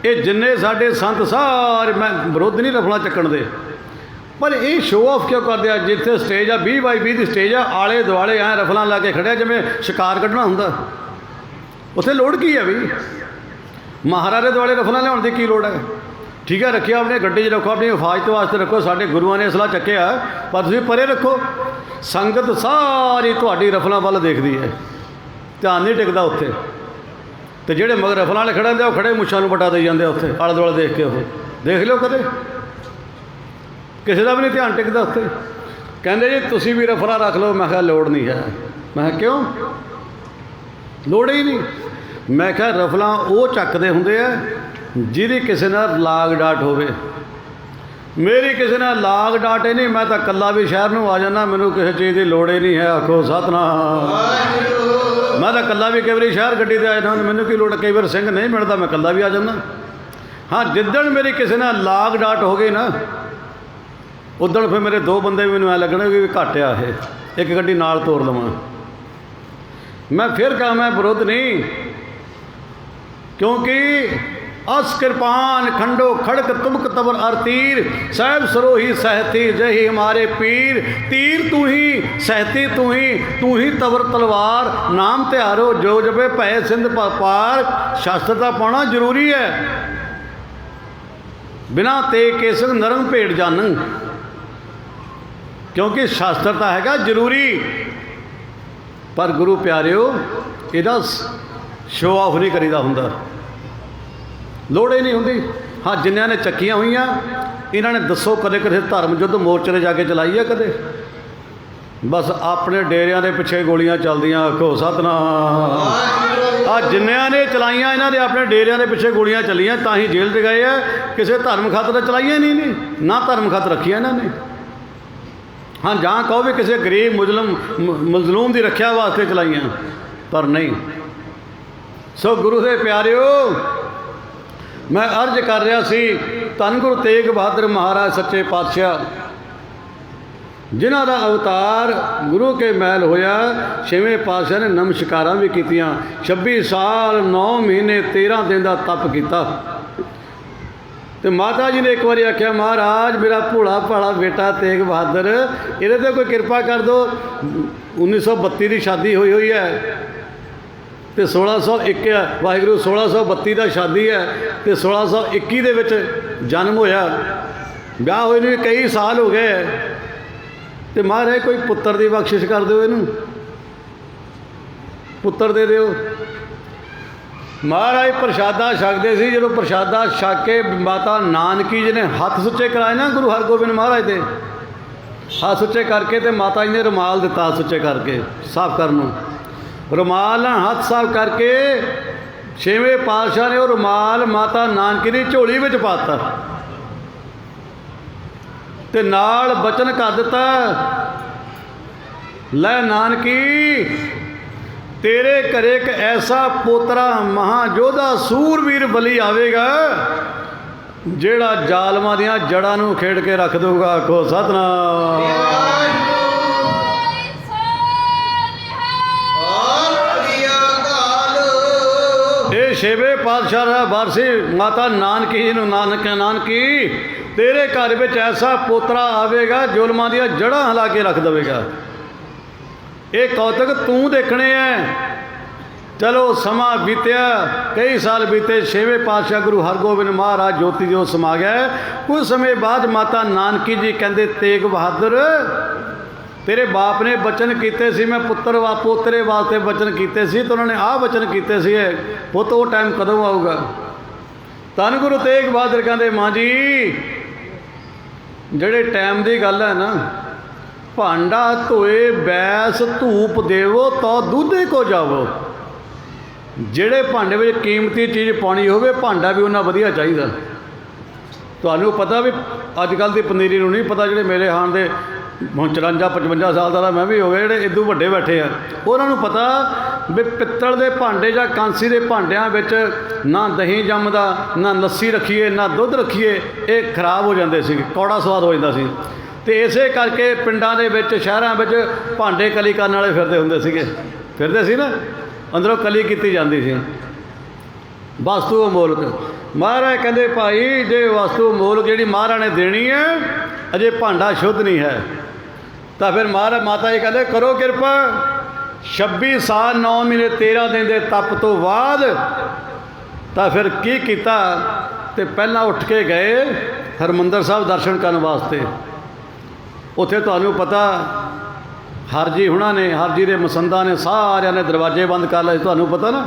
ये जिन्ने साडे संत सारे, मैं विरोध नहीं रफला चक्कण दे, पर ये शो ऑफ क्यों करते हैं? जिथे स्टेज आ 20x20 की स्टेज आ, आले दुआले ऐ रफल ला के खड़े जिमें शिकार कढ़ना होंगे। उत्थे लोड़ की है बई? महाराज दे दुआले रफल लियाउण दी की लोड़ है? ठीक है, रखिए अपनी गड्डी 'च रखो, अपनी हिफाजत वास्ते रखो, साडे गुरुआं ने असला चक्किया, पर तुसीं परे रखो। संगत सारी तुहाडी रफलों वल देखदी है, ध्यान नहीं टिकदा उत्थे। ते जिहड़े मगर रफलों वाले खड़े हुंदे, खड़े मुच्छां नूं बटा देई जांदे उत्थे आले दुआले देख के। वो देख लिओ कदे, किसी का भी नहीं ध्यान टिकदा उत्थे। कहंदे जी तुसीं भी रफला रख लो। मैं कहा लोड़ नहीं है। मैं कहा क्यों? लोड़ ही नहीं। मैं कहा रफलां वो चकदे हुंदे आ जिहदी किसी नाल लाग डाट होवे। मेरी किसी नाल लाग डाट ही नहीं, मैं तो कल्ला भी शहर नूं आ जाना, मैनूं किसी चीज़ की लोड़ ही नहीं है। आखो सतनाम। मैं तो कल्ला भी कई बार शहर गड्डी ते आ जाना, मैनूं की लोड़। कई बार सिंह नहीं मिलता, मैं कल्ला भी आ जाना। हाँ, जिद्दण मेरी किसी नाल लाग डाट हो गई ना, उदण फिर मेरे दो बंदे भी मैनूं ऐ लगने भी घट आ, एक गड्डी नाल तोड़ लवां। मैं फिर कहा मैं विरोध नहीं, क्योंकि अस कृपान खंडो खड़क तुमक तबर अर तीर, साहब सरोही सहती जही हमारे पीर। तीर तू ही, सहती तू ही तबर तलवार, नाम त्यारो जो जबे भै सिंध पार। शास्त्रता पाना जरूरी है, बिना ते केसंग नरंग भेड़ जानंग, क्योंकि शास्त्रता हैगा जरूरी। पर गुरु प्यारिओ इहदा शो ऑफ नहीं करीदा हुंदा, लोड़ ही नहीं हुंदी। हाँ, जिन्होंने ने चक्कियां हुई इन्होंने दसो कदे किसी धर्म युद्ध मोर्चे ने जाके चलाई है कदे? बस अपने डेरिया के पिछे गोलियां चलदियां। आखो सतनाम। आ जिन्होंने ने चलाइया, इन्होंने अपने डेरिया के पिछे गोलियां चलियां, तां ही जेल च गए हैं। किसी धर्म खातर चलाइया नहीं, ना धर्म खातर रखिया इन्होंने। हाँ, जहाँ कहो भी किसी गरीब मजलूम की रक्षा वास्ते चलाइया, पर नहीं। सो गुरु के प्यारिओ, मैं अर्ज कर रहा सी, धन गुरु तेग बहादुर महाराज सच्चे पातशाह, जिन्हों का अवतार गुरु के महल होया, छेवें पातशाह ने नमस्कारां भी कीतियां। 26 साल 9 महीने 13 दिन का तप किया। तो माता जी ने एक बार आख्या, महाराज मेरा भोला भाला बेटा तेग बहादुर, इहदे ते कोई कृपा कर दो। 1932 की शादी हुई है, तो 1601 वाहिगुरू 1632 का शादी है, तो 1621 दे विच जन्म होया। ब्याह होए नूं कई साल हो गए, तो महाराज कोई पुत्र की बख्शिश कर दो, इनू पुत्र दे दिओ। महाराज प्रशादा छकते सी, जो प्रशादा छक के माता नानकी जी ने हथ सुच्चे कराए ना गुरु हरगोबिंद महाराज के, हाथ सुच्चे करके, तो माता जी ने रुमाल दिता हाथ सुच्चे करके साफ करन। रुमाल हाथ साफ करके छेवें पातशाह ने वो रुमाल माता नानकी की झोली में पाता, ते नाल बचन कर दिता, लै नानकी तेरे घरे एक ऐसा पोतरा महायोधा सूरवीर बली आवेगा, जेड़ा जालमां दियां जड़ां नूं खेड़ के रख दूगा। आखो सतनाम। ये छेवें पातशाह दा वारसी माता नानकी जी नूं नानकी तेरे घर में ऐसा पोतरा आवेगा, जुलमां दियां जड़ां हिला के रख देवेगा। ये कौतक तू देखने हैं। चलो समा बीत्या, कई साल बीते, छेवें पातशाह गुरु हरगोबिंद महाराज ज्योति जो समा गए। कुछ समय बाद माता नानकी जी कहते, तेग बहादुर तेरे बाप ने बचन किए सी, मैं पुत्र पोतरे वास्ते बचन किए सी, तो उन्होंने आ बचन किए सी, पुत वो टाइम कदों आऊगा? धन गुरु तेग बहादुर कहते, मां जी जेड़े टाइम की गल है ना, भांडा धोए बैस धूप देवो तो दूधे को जावो। जेड़े भांडे में कीमती चीज़ पानी होवे, भांडा भी उन्ना वधिया चाहिए। तुहानूं पता भी अजकल की पनीरी नूं नहीं पता, जेड़े मेरे हाण दे 54-55 साल का मैं भी हो गया, जेड़े इदू वड्डे बैठे हैं, उन्होंने पता भी पित्तल के भांडे या कांसी के भांडिया ना दही जमदा, ना लस्सी रखीए, ना दुध रखीए, ये खराब हो जाते सी, कौड़ा स्वाद हो जाता सी। तो इसे करके पिंडां दे विच शहरां विच भांडे कली करन वाले फिरदे हुंदे सीगे, फिरदे सी ना, अंदरों कली की जाती सी। वस्तु अमोलक महाराज कहते, भाई जे वस्तु अमोलक जी महाराज ने देनी है, अजे भांडा शुद्ध नहीं है, तो फिर महाराज माता जी कहते करो किरपा। 26 साल 9 महीने 13 दिन के तप तो बाद ਤਾਂ ਫਿਰ ਕੀ ਕੀਤਾ ਤੇ ਪਹਿਲਾਂ ਉੱਠ ਕੇ ਗਏ ਹਰਿਮੰਦਰ ਸਾਹਿਬ ਦਰਸ਼ਨ ਕਰਨ ਵਾਸਤੇ। ਉੱਥੇ ਤੁਹਾਨੂੰ ਪਤਾ ਹਰਜੀ ਹੁਣਾਂ ਨੇ, ਹਰਜੀ ਦੇ ਮਸੰਦਾਂ ਨੇ ਸਾਰਿਆਂ ਨੇ ਦਰਵਾਜ਼ੇ ਬੰਦ ਕਰ ਲਏ। ਤੁਹਾਨੂੰ ਪਤਾ ਨਾ,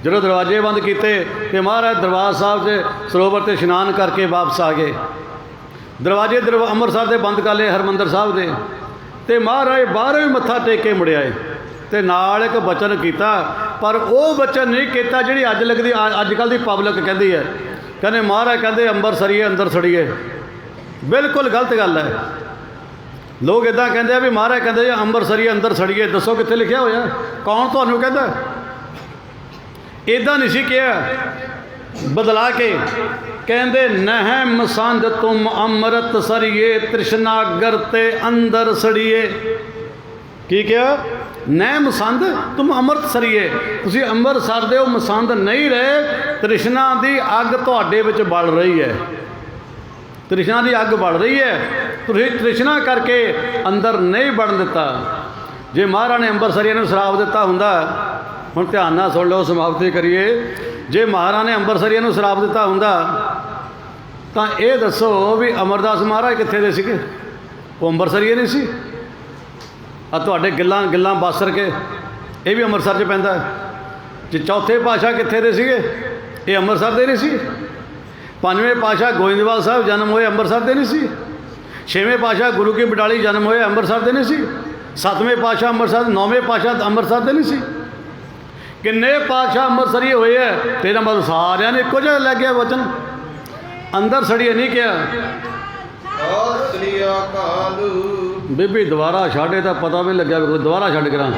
ਜਦੋਂ ਦਰਵਾਜ਼ੇ ਬੰਦ ਕੀਤੇ ਤੇ ਮਹਾਰਾਜ ਦਰਬਾਰ ਸਾਹਿਬ 'ਚ ਸਰੋਵਰ 'ਤੇ ਇਸ਼ਨਾਨ ਕਰਕੇ ਵਾਪਸ ਆ ਗਏ। ਦਰਵਾਜ਼ੇ ਅੰਮ੍ਰਿਤਸਰ ਦੇ ਬੰਦ ਕਰ ਲਏ ਹਰਿਮੰਦਰ ਸਾਹਿਬ ਦੇ, ਤੇ ਮਹਾਰਾਜ ਬਾਹਰੋਂ ਹੀ ਮੱਥਾ ਟੇਕ ਕੇ ਮੁੜ ਆਏ। ਤੇ ਨਾਲ ਇੱਕ ਬਚਨ ਕੀਤਾ, ਪਰ ਉਹ ਬਚਨ ਨਹੀਂ ਕੀਤਾ ਜਿਹੜੀ ਅੱਜ ਲੱਗਦੀ ਅੱਜ ਕੱਲ੍ਹ ਦੀ ਪਬਲਿਕ ਕਹਿੰਦੀ ਹੈ। ਕਹਿੰਦੇ ਮਹਾਰਾਜ ਕਹਿੰਦੇ ਅੰਬਰਸਰੀਏ ਅੰਦਰ ਸੜੀਏ। ਬਿਲਕੁਲ ਗਲਤ ਗੱਲ ਹੈ। ਲੋਕ ਇੱਦਾਂ ਕਹਿੰਦੇ ਆ ਵੀ ਮਹਾਰਾਜ ਕਹਿੰਦੇ ਜੀ ਅੰਬਰਸਰੀਏ ਅੰਦਰ ਸੜੀਏ। ਦੱਸੋ ਕਿੱਥੇ ਲਿਖਿਆ ਹੋਇਆ? ਕੌਣ ਤੁਹਾਨੂੰ ਕਹਿੰਦਾ? ਇੱਦਾਂ ਨਹੀਂ ਸੀ ਕਿਹਾ, ਬਦਲਾ ਕੇ ਕਹਿੰਦੇ ਨਹਿ ਮਸੰਦ ਤੁਮ ਅੰਮ੍ਰਿਤ ਸਰੀਏ ਤ੍ਰਿਸ਼ਨਾਗਰ ਤੇ ਅੰਦਰ ਸੜੀਏ। ਕੀ ਕਿਹਾ? ਨਹਿ ਮਸੰਦ ਤੁਮ ਅੰਮ੍ਰਿਤ ਸਰੀਏ, ਤੁਸੀਂ ਅੰਮ੍ਰਿਤਸਰ ਦੇ ਉਹ ਮਸੰਦ ਨਹੀਂ ਰਹੇ। ਤ੍ਰਿਸ਼ਨਾ ਦੀ ਅੱਗ ਤੁਹਾਡੇ ਵਿੱਚ ਬਲ ਰਹੀ ਹੈ, ਤ੍ਰਿਸ਼ਨਾ ਦੀ ਅੱਗ ਬਲ ਰਹੀ ਹੈ। ਤੁਸੀਂ ਤ੍ਰਿਸ਼ਨਾ ਕਰਕੇ ਅੰਦਰ ਨਹੀਂ ਵੜਨ ਦਿੱਤਾ। ਜੇ ਮਹਾਰਾਜ ਨੇ ਅੰਬਰਸਰੀਆਂ ਨੂੰ ਸ਼ਰਾਪ ਦਿੱਤਾ ਹੁੰਦਾ, ਹੁਣ ਧਿਆਨ ਨਾਲ ਸੁਣ ਲਓ, ਸਮਾਪਤੀ ਕਰੀਏ। ਜੇ ਮਹਾਰਾਜ ਨੇ ਅੰਬਰਸਰੀਆਂ ਨੂੰ ਸ਼ਰਾਪ ਦਿੱਤਾ ਹੁੰਦਾ ਤਾਂ ਇਹ ਦੱਸੋ ਵੀ ਅਮਰਦਾਸ ਮਹਾਰਾਜ ਕਿੱਥੇ ਦੇ ਸੀਗੇ? ਉਹ ਅੰਬਰਸਰੀਏ ਨਹੀਂ ਸੀ। ਆ ਤੁਹਾਡੇ ਗਿੱਲਾਂ ਬਾਸਰ ਕੇ, ਇਹ ਵੀ ਅੰਮ੍ਰਿਤਸਰ 'ਚ ਪੈਂਦਾ। ਜੇ ਚੌਥੇ ਪਾਤਸ਼ਾਹ ਕਿੱਥੇ ਦੇ ਸੀਗੇ? ਇਹ ਅੰਮ੍ਰਿਤਸਰ ਦੇ ਨਹੀਂ ਸੀ। ਪੰਜਵੇਂ ਪਾਤਸ਼ਾਹ ਗੋਇੰਦਵਾਲ ਸਾਹਿਬ ਜਨਮ ਹੋਏ ਅੰਮ੍ਰਿਤਸਰ ਦੇ ਨਹੀਂ ਸੀ। ਛੇਵੇਂ ਪਾਤਸ਼ਾਹ ਗੁਰੂ ਕੀ ਬਡਾਲੀ ਜਨਮ ਹੋਏ ਅੰਮ੍ਰਿਤਸਰ ਦੇ ਨਹੀਂ ਸੀ। ਸੱਤਵੇਂ ਪਾਤਸ਼ਾਹ ਅੰਮ੍ਰਿਤਸਰ, ਨੌਵੇਂ ਪਾਤਸ਼ਾਹ ਅੰਮ੍ਰਿਤਸਰ ਦੇ ਨਹੀਂ ਸੀ। ਕਿੰਨੇ ਪਾਤਸ਼ਾਹ ਅੰਮ੍ਰਿਤਸਰੀ ਹੋਏ ਹੈ? ਤੇਰਾ ਮਤਲਬ ਸਾਰਿਆਂ ਨੇ ਇੱਕੋ ਜਿਹਾ ਲੈ ਗਿਆ ਵਚਨ। ਅੰਦਰ ਸੜੀਏ ਨਹੀਂ ਕਿਹਾ। ਬੀਬੀ ਦੁਬਾਰਾ ਛੱਡੇ ਤਾਂ ਪਤਾ ਵੀ ਲੱਗਿਆ, ਕੋਈ ਦੁਬਾਰਾ ਛੱਡ ਕਰਾਂ।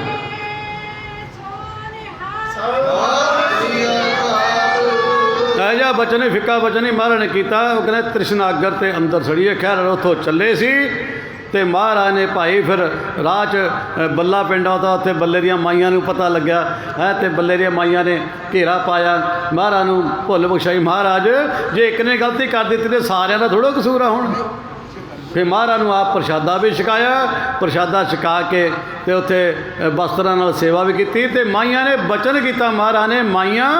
ਇਹ ਜਿਹਾ ਬਚਨ ਨਹੀਂ, ਫਿੱਕਾ ਬਚਨ ਨਹੀਂ ਮਹਾਰਾਜ ਨੇ ਕੀਤਾ। ਉਹ ਕਹਿੰਦੇ ਤ੍ਰਿਸ਼ਨਾਗਰ ਤੇ ਅੰਦਰ ਸੜੀਏ। ਖੈਰ ਉੱਥੋਂ ਚੱਲੇ ਸੀ ਤੇ ਮਹਾਰਾਜ ਨੇ ਭਾਈ ਫਿਰ ਰਾਹ 'ਚ ਬੱਲਾ ਪਿੰਡ ਆਉਂਦਾ, ਉੱਥੇ ਬੱਲੇ ਦੀਆਂ ਮਾਈਆਂ ਨੂੰ ਪਤਾ ਲੱਗਿਆ ਹੈ ਤੇ ਬੱਲੇ ਦੀਆਂ ਮਾਈਆਂ ਨੇ ਘੇਰਾ ਪਾਇਆ ਮਹਾਰਾਜ ਨੂੰ, ਭੁੱਲ ਬਖਸ਼ਾਈ। ਮਹਾਰਾਜ ਜੇ ਇੱਕ ਨੇ ਗਲਤੀ ਕਰ ਦਿੱਤੀ ਤੇ ਸਾਰਿਆਂ ਦਾ ਥੋੜ੍ਹਾ ਕਸੂਰ ਆ ਹੁਣ। ਫਿਰ ਮਹਾਰਾਜ ਨੂੰ ਆਪ ਪ੍ਰਸ਼ਾਦਾ ਵੀ ਛਕਾਇਆ, ਪ੍ਰਸ਼ਾਦਾ ਛਕਾ ਕੇ ਤੇ ਉੱਥੇ ਵਸਤਰਾਂ ਨਾਲ ਸੇਵਾ ਵੀ ਕੀਤੀ। ਤੇ ਮਾਈਆਂ ਨੇ ਬਚਨ ਕੀਤਾ, ਮਹਾਰਾਜ ਨੇ ਮਾਈਆਂ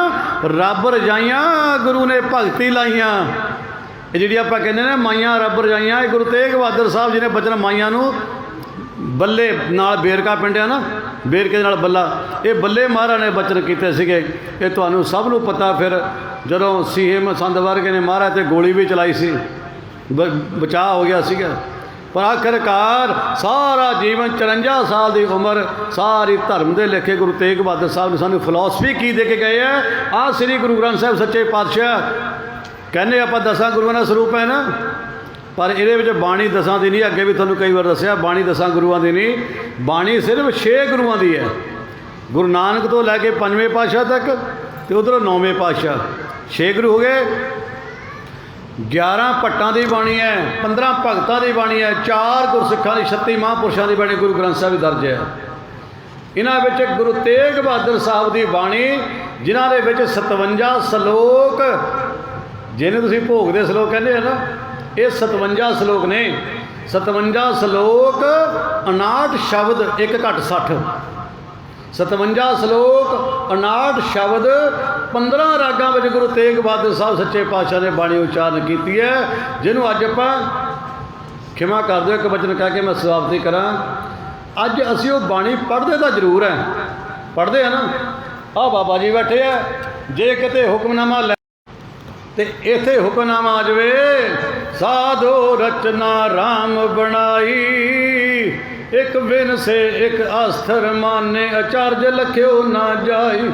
ਰੱਬ ਰਜਾਈਆਂ ਗੁਰੂ ਨੇ ਭਗਤੀ ਲਾਈਆਂ। ਇਹ ਜਿਹੜੀ ਆਪਾਂ ਕਹਿੰਦੇ ਨੇ ਮਾਈਆਂ ਰੱਬ ਰਜਾਈਆਂ, ਇਹ ਗੁਰੂ ਤੇਗ ਬਹਾਦਰ ਸਾਹਿਬ ਜੀ ਨੇ ਬਚਨ ਮਾਈਆਂ ਨੂੰ ਬੱਲੇ ਨਾਲ ਬੇਰਕਾ ਪਿੰਡਿਆ ਨਾ, ਬੇਰਕੇ ਦੇ ਨਾਲ ਬੱਲਾ, ਇਹ ਬੱਲੇ ਮਹਾਰਾਜ ਨੇ ਬਚਨ ਕੀਤੇ ਸੀਗੇ। ਇਹ ਤੁਹਾਨੂੰ ਸਭ ਨੂੰ ਪਤਾ। ਫਿਰ ਜਦੋਂ ਸੀਹੇ ਮਸੰਦ ਵਰਗੇ ਨੇ ਮਹਾਰਾਜ 'ਤੇ ਗੋਲੀ ਵੀ ਚਲਾਈ ਸੀ, ਬਚਾਅ ਹੋ ਗਿਆ ਸੀਗਾ। ਪਰ ਆਖਿਰਕਾਰ ਸਾਰਾ ਜੀਵਨ 54 ਸਾਲ ਦੀ ਉਮਰ ਸਾਰੀ ਧਰਮ ਦੇ ਲੇਖੇ ਗੁਰੂ ਤੇਗ ਬਹਾਦਰ ਸਾਹਿਬ ਨੇ ਸਾਨੂੰ ਫਿਲਾਸਫੀ ਕੀ ਦੇ ਕੇ ਗਏ ਹੈ। ਆਹ ਸ੍ਰੀ ਗੁਰੂ ਗ੍ਰੰਥ ਸਾਹਿਬ ਸੱਚੇ ਪਾਤਸ਼ਾਹ ਕਹਿੰਦੇ ਆਪਾਂ 10 ਗੁਰੂਆਂ ਦਾ ਸਰੂਪ ਹੈ ਨਾ, ਪਰ ਇਹਦੇ ਵਿੱਚ ਬਾਣੀ 10 ਦੀ ਨਹੀਂ। ਅੱਗੇ ਵੀ ਤੁਹਾਨੂੰ ਕਈ ਵਾਰ ਦੱਸਿਆ, ਬਾਣੀ 10 ਗੁਰੂਆਂ ਦੀ ਨਹੀਂ, ਬਾਣੀ ਸਿਰਫ 6 ਗੁਰੂਆਂ ਦੀ ਹੈ। ਗੁਰੂ ਨਾਨਕ ਤੋਂ ਲੈ ਕੇ 5ਵੇਂ ਪਾਤਸ਼ਾਹ ਤੱਕ ਤੇ ਉਧਰੋਂ 9ਵੇਂ ਪਾਤਸ਼ਾਹ, 6 ਗੁਰੂ ਹੋ ਗਏ। 11 ਭੱਟਾਂ ਦੀ ਬਾਣੀ ਹੈ, 15 ਭਗਤਾਂ ਦੀ ਬਾਣੀ ਹੈ, 4 ਗੁਰਸਿੱਖਾਂ ਦੀ, 36 ਮਹਾਂਪੁਰਸ਼ਾਂ ਦੀ ਬਾਣੀ ਗੁਰੂ ਗ੍ਰੰਥ ਸਾਹਿਬ ਦਰਜ ਹੈ। ਇਹਨਾਂ ਵਿੱਚ ਗੁਰੂ ਤੇਗ ਬਹਾਦਰ ਸਾਹਿਬ ਦੀ ਬਾਣੀ, ਜਿਨ੍ਹਾਂ ਦੇ ਵਿੱਚ 57 ਸਲੋਕ, ਜਿਹਨੇ ਤੁਸੀਂ ਭੋਗ ਦੇ ਸਲੋਕ ਕਹਿੰਦੇ ਆ ਨਾ, ਇਹ 57 ਸਲੋਕ ਨੇ। 57 ਸਲੋਕ 59 ਸ਼ਬਦ, ਇੱਕ ਘੱਟ 60। 57 ਸਲੋਕ 59 ਸ਼ਬਦ 15 ਰਾਗਾਂ ਵਿੱਚ ਗੁਰੂ ਤੇਗ ਬਹਾਦਰ ਸਾਹਿਬ ਸੱਚੇ ਪਾਤਸ਼ਾਹ ਨੇ ਬਾਣੀ ਉਚਾਰਨ ਕੀਤੀ ਹੈ। ਜਿਹਨੂੰ ਅੱਜ ਆਪਾਂ, ਖਿਮਾ ਕਰ ਦਿਓ ਇੱਕ ਵਚਨ ਕਹਿ ਕੇ ਮੈਂ ਸਮਾਪਤੀ ਕਰਾਂ, ਅੱਜ ਅਸੀਂ ਉਹ ਬਾਣੀ ਪੜ੍ਹਦੇ ਤਾਂ ਜ਼ਰੂਰ ਹੈ, ਪੜ੍ਹਦੇ ਆ ਨਾ। ਆਹ ਬਾਬਾ ਜੀ ਬੈਠੇ ਆ, ਜੇ ਕਿਤੇ ਹੁਕਮਨਾਮਾ ਲੈ ਤੇ ਇੱਥੇ ਹੁਕਮਨਾਮਾ ਆ ਜਾਵੇ, ਸਾਧੋ ਰਚਨਾ ਰਾਮ ਬਣਾਈ, ਇੱਕ ਬਿਨ ਸੇ ਇੱਕ ਆਸਥਰ ਮਾਨੇ, ਅਚਰਜ ਲਖਿਓ ਨਾ ਜਾਈ।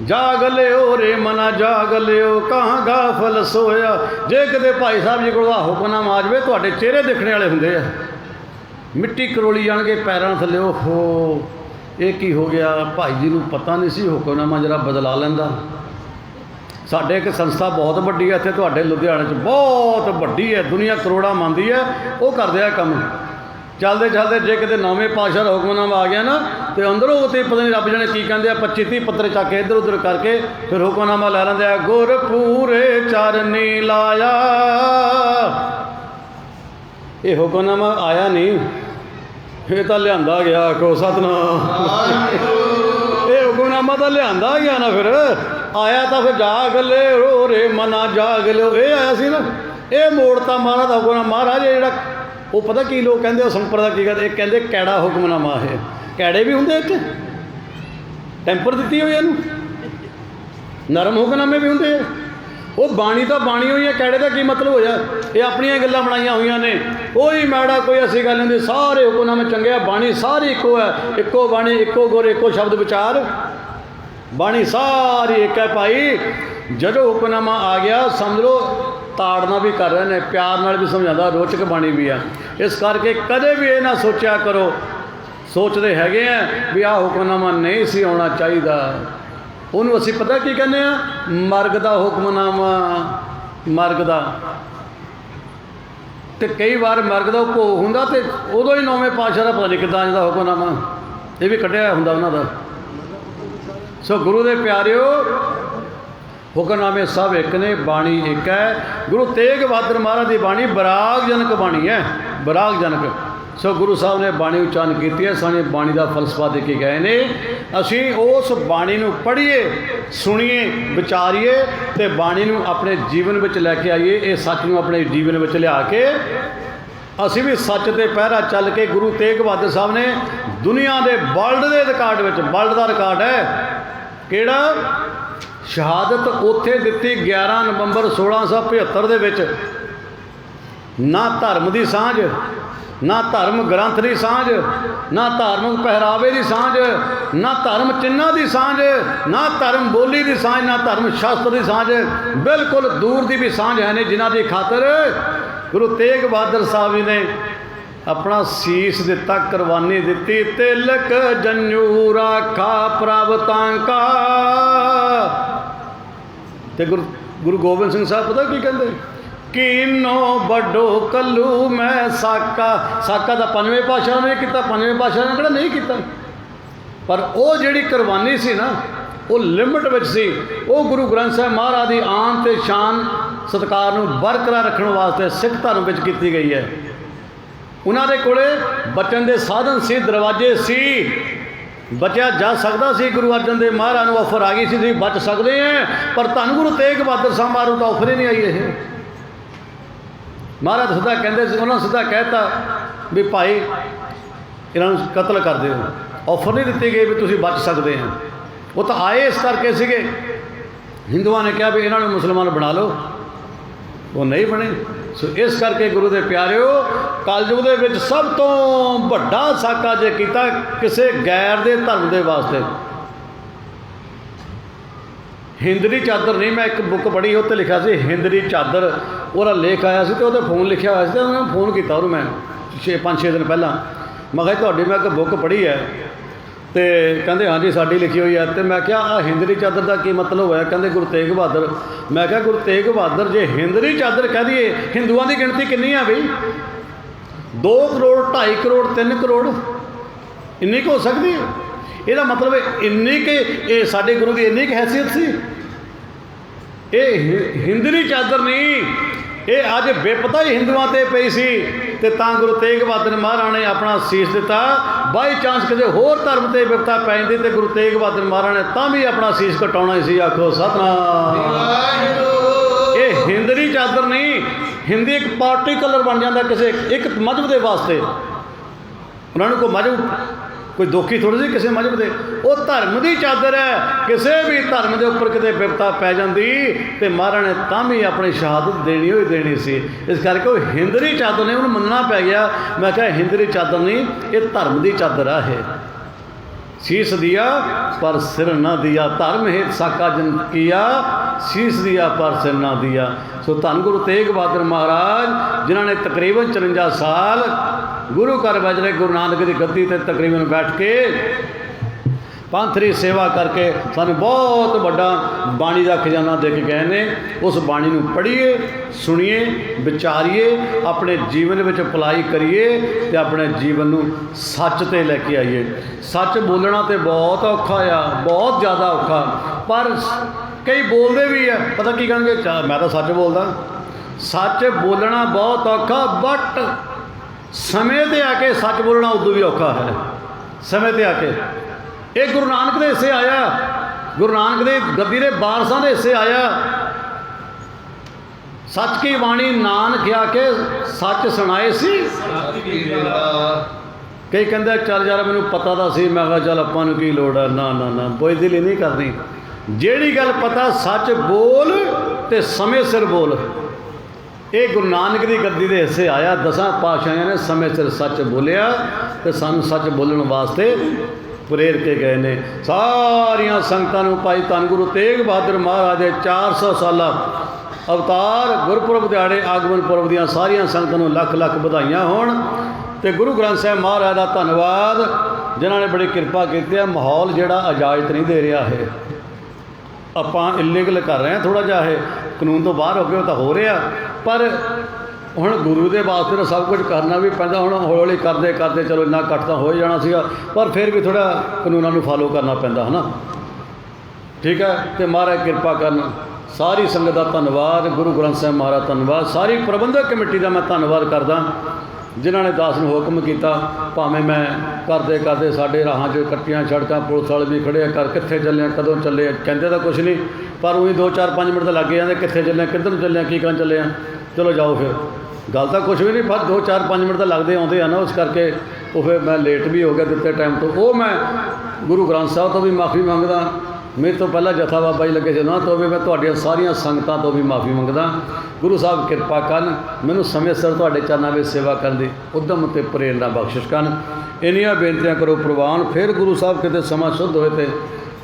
ਜਾਗ ਲਿਓ ਰੇ ਮਨਾ ਜਾਗ ਲਿਓ, ਕਹਾਂ ਗਾਫਲ ਸੋਇਆ। ਜੇ ਕਿਤੇ ਭਾਈ ਸਾਹਿਬ ਜੀ ਕੋਲ ਆ ਹੁਕਮਨਾਮਾ ਆ ਜਾਵੇ, ਤੁਹਾਡੇ ਚਿਹਰੇ ਦੇਖਣੇ ਵਾਲੇ ਹੁੰਦੇ ਆ, ਮਿੱਟੀ ਕਰੋਲੀ ਜਾਣਗੇ ਪੈਰਾਂ ਥੱਲੇ। ਓਹੋ ਇਹ ਕੀ ਹੋ ਗਿਆ? ਭਾਈ ਜੀ ਨੂੰ ਪਤਾ ਨਹੀਂ ਸੀ, ਹੁਕਮਨਾਮਾ ਜਰਾ ਬਦਲਾ ਲੈਂਦਾ। ਸਾਡੇ ਇੱਕ ਸੰਸਥਾ ਬਹੁਤ ਵੱਡੀ ਹੈ ਇੱਥੇ ਤੁਹਾਡੇ ਲੁਧਿਆਣੇ 'ਚ, ਬਹੁਤ ਵੱਡੀ ਹੈ, ਦੁਨੀਆ ਕਰੋੜਾਂ ਮੰਨਦੀ ਹੈ, ਉਹ ਕਰਦੇ ਆ ਕੰਮ। ਚੱਲਦੇ ਚੱਲਦੇ ਜੇ ਕਿਤੇ 9ਵੇਂ ਪਾਤਸ਼ਾਹ ਦਾ ਹੁਕਮਨਾਮਾ ਆ ਗਿਆ ਨਾ, ਤੇ ਅੰਦਰੋਂ ਉੱਤੇ ਪਤਾ ਨਹੀਂ ਰੱਬ ਜਾਣੇ ਕੀ ਕਹਿੰਦੇ ਆ, 25-30 ਪੱਤਰ ਚੱਕ ਕੇ ਇੱਧਰ ਉੱਧਰ ਕਰਕੇ ਫਿਰ ਹੁਕਮਨਾਮਾ ਲੈ ਲੈਂਦੇ ਆ। ਗੁਰ ਪੂਰੇ ਚਰਨੀ ਲਾਇਆ। ਇਹ ਹੁਕਮਨਾਮਾ ਆਇਆ ਨਹੀਂ, ਇਹ ਤਾਂ ਲਿਆਂਦਾ ਗਿਆ। ਕੋ ਸਤਨਾਮ, ਇਹ ਹੁਕਮਨਾਮਾ ਤਾਂ ਲਿਆਂਦਾ ਗਿਆ ਨਾ। ਫਿਰ आया तो फिर जाग ले रो रे मना जाग लो, ये आया सी ना, ये मोड़ता महाराज का हुक्मनामा। महाराज ਜਿਹੜਾ ਉਹ पता की लोग कहते संप्रदाय की कहते, एक कहते कैड़ा हुक्मनामा है, कैड़े भी होंगे इत्थे, टैंपर दी हुई इनू, नरम हुक्मनामे भी होंगे। वो बाणी तो बाणी हुई है, कैड़े का की मतलब होया, ये अपनियां गल्लां बनाईयां हुई ने, कोई मैड़ा कोई ऐसी गल नहीं, सारे हुक्मनामे चंगे है, बाणी सारी इक्को है, इक्को बाणी इक्को गुर इक्को शब्द विचार, बाणी सारी एक है भाई। जदों हुक्मनामा आ गया समझ लो ताड़ना भी कर रहे हैं, प्यार नाल भी समझाता, रोचक बाणी भी है। इस करके कदे भी ये ना सोचा करो, सोचते हैगे हैं भी आ हुक्मनामा नहीं सी आना चाहिए, ਉਹਨੂੰ ਅਸੀਂ पता की कहने मर्ग का हुक्मनामा, मर्ग का। तो कई बार मर्ग का भोग होंदा तो उदों ही नौवें पातशाह का पता नहीं कितना आता हुक्मनामा, ये भी कढ़िया होंदा उन्हों का। सो गुरु के प्यारिओ हुक्मनामे सब एक ने, बाणी एक है। गुरु तेग बहादुर महाराज की बाणी बरागजनक बाणी है, बरागजनक। सो गुरु साहब ने बाणी उच्चारण की है, साने बाणी का फलसफा दे के गए ने। असी उस बाणी नूं पढ़िए, सुनिए, विचारीए तो बाणी नूं अपने जीवन में लैके आइए। ये सच नूं अपने जीवन में लिया के असी भी सच ते पहरा चल के, गुरु तेग बहादुर साहब ने दुनिया के वर्ल्ड के रिकॉर्ड में, वर्ल्ड का रिकॉर्ड है किहड़ा, शहादत उत्थे दिती 11 नवंबर 1675 दे। ना धर्म की सांझ, ना धर्म ग्रंथ की सांझ, ना धार्मिक पहरावे की सांझ, ना धर्म चिन्हां की सांझ, ना धर्म बोली की सांझ, ना धर्म शास्त्र की सांझ, बिल्कुल दूर की भी सांझ है नहीं, जिन्हां दी खातर गुरु तेग बहादुर साहब जी ने अपना शीश दिता, कुरबानी दी। तिलक जंजू राखा प्रभ तांका। ते गुरु गोबिंद सिंह साहब पता की कहते, कीनो बड़ो कलू मैं साका। साका तो 5वें पातशाह ने किया, 5वें पातशाह ने किहड़ा नहीं किया, पर वो जिहड़ी कुरबानी सी ना वो लिमिट विच सी। वो गुरु ग्रंथ साहिब महाराज की आन ते शान सत्कार नूं बरकरार रखने वास्ते सिख धर्म विच कीती गई है। उन्हां दे कोले बचन दे साधन सी, दरवाजे सी, बचा जा सकता सी। गुरु अर्जन देव महाराज नूं ऑफर आ गई सी, बच सकते हैं, पर धन गुरु तेग बहादुर साहब महाराज तो ऑफर ही नहीं आई है। महाराज सीधा कहते, उन्होंने सीधा कहता भी भाई इन्हों कतल कर दो, ऑफर नहीं दी गई भी तुम बच सकते हैं। वो तो आए इस करके सीगे, हिंदुओं ने कहा भी इन्होंने मुसलमान बना लो, वो नहीं बने। सो इस करके गुरु के प्यारिओ कलयुग दे विच सब तो वड्डा साका जे कीता किसी गैर दे धर्म के वास्ते। हिंदरी चादर नहीं, मैं एक बुक पढ़ी उत्ते लिखा से हिंदरी चादर, वो लेख आया से तो फोन लिखा हुआ से, मैं फोन किया मैं 5-6 दिन पहला, मैं कहा तुहाडी मैं एक बुक पढ़ी है, तो कहते हाँ जी साड़ी लिखी हुई है। तो मैं क्या आ हिंदरी चादर का की मतलब होया, कहते गुरु तेग बहादुर। मैं क्या गुरु तेग बहादुर जे हिंदरी चादर कह दिए, हिंदुओं की गिनती कितनी है बई, 2 करोड़ 2.5 करोड़ 3 करोड़ इन्नी हो सकती है। यदा मतलब इन्नी के साडे गुरु की इन्नी हैसियत सी। ये हिंदरी चादर नहीं, ये अज बेपता ही हिंदुओं ते पई सी, ते तां गुरु तेग बहादुर महाराज ने अपना शीश दिता। बाई चांस किसी होर धर्म ते विपता पै जाती तो गुरु तेग बहादुर महाराज ने तां भी अपना शीश कटाउणा ही सी। आखो सतनाम। ये हिंदरी चादर नहीं, हिंदी एक पार्टी कलर बन जाता किसी एक मजहब के वास्ते। उन्होंने कोई मजहब कोई दोखी थोड़ी सी किसी मजहब के, वो धर्म की चादर है। किसी भी धर्म के उपर कितने विपता पै जाती तो महाराज ने तां भी अपनी शहादत देनी ही देनी सी। इस करके वो हिंदरी चादर ने उन्हें मनना पै गया। मैं क्या हिंदरी चादर नहीं, ये धर्म की चादर है। शीश दिया पर सिर न दिया, धर्म हित साका जन किया, शीश दिया पर सिर न दिया। सो धन गुरु तेग बहादुर महाराज जिन्होंने तकरीबन 54 साल गुरु घर बैठ रहे, गुरु नानक की गद्दी ते तकरीबन बैठ के पंथरी सेवा करके सानू बहुत बड़ा बाणी का खजाना दे के गए ने। उस बाणी नूं पढ़िए, सुनिए, विचारिए, अपने जीवन में अप्लाई करिए तो अपने जीवन नूं सच ते लैके आइए। सच बोलना तो बहुत औखा आ, बहुत ज़्यादा औखा, पर कई बोलते भी है। पता की कहेंगे मैं तो सच बोलदा। सच बोलना बहुत औखा, बट समय ते आके सच बोलना उदों भी औखा है। समय ते आके ये गुरु नानक दे हिस्से आया। गुरु नानक देव गद्दी के वारसां दे हिस्से आया। सच की बाणी नानक आके सच सुनाए सी। कई कहते चल यार मैनू पता तो सी, मैं कहा चल आपां नूं की लोड़ है। ना ना ना, बुझदिली नहीं करनी। ਜਿਹੜੀ गल पता सच बोल ते समय सिर बोल। ये गुरु नानक की गद्दी के हिस्से आया। 10 पातशाहियां ने समय सिर सच बोलिया तो सानू सच बोलण वास्ते प्रेर के गए ने। सारिया संगतां नूं भाई धन गुरु तेग बहादुर महाराज के 400 साला अवतार गुरपुरब दिहाड़े आगमन पुरब दियां सारिया संगतां नूं लख लख बधाइयां होण। ते गुरु ग्रंथ साहिब महाराज का धन्नवाद जिन्हां ने बड़ी कृपा की है। माहौल जिहड़ा इजाजत नहीं दे रहा है, ਆਪਾਂ इलीगल कर रहे हैं थोड़ा जिहा, है कानून तो बाहर हो गए तो हो रहा, पर हुण गुरु के वास्ते तो सब कुछ करना भी पैंदा। हुण हौली हौली करते करते चलो इन्ना घट तो हो ही जाना सीगा, पर फिर भी थोड़ा कानूनों को फॉलो करना पैंदा है ना। ठीक है, तो महाराज कृपा करन। सारी संगत का धन्नवाद, गुरु ग्रंथ साहिब महाराज धन्नवाद, सारी प्रबंधक कमेटी का मैं धन्नवाद करदा जिन्हों ने दास नूं हुक्म किया। भावें मैं करते करते साढ़े राहां च कट्टियां सड़कां पुलिस वाले भी खड़े कर कित्थे चले कदों चले, कहते तो कुछ नहीं, पर उही 2-4-5 मिनट तो लग जाते कित्थे चले किधर नूं चले की करन चले। चलो जाओ फिर, गल तो कुछ भी नहीं, पर 2-4-5 मिनट तो लगते आते हैं ना, उस करके वो फिर मैं लेट भी हो गया दिते टाइम तो। वो मैं गुरु ग्रंथ साहब तो भी माफ़ी मंगदा, मेरे तो पहला जथा बाबा जी लगे जना तो भी मैं तुहाडियां सारियां संगतां तो भी माफ़ी मंगदा। गुरु साहब कृपा करन, मैनूं समय सिर तुहाडे चरनां विच सेवा करन दी उद्यम ते प्रेरणा बख्शिश करन। इन्नियां बेनतियां करो प्रवान। फिर गुरु साहब किते समा शुद्ध होए ते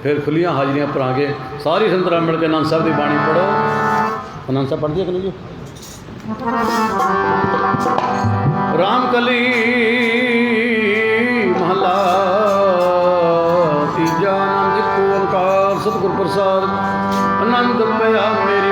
फिर खुलियां हाजरियां भरांगे। सारी संगत मिल के आनंद साहब की बाणी पढ़ो। आनंद साहब पढ़ दिया कि नहीं जी? रामकली महला तीजा आनंद एक ओंकार सतगुर प्रसाद आनंद पया मेरी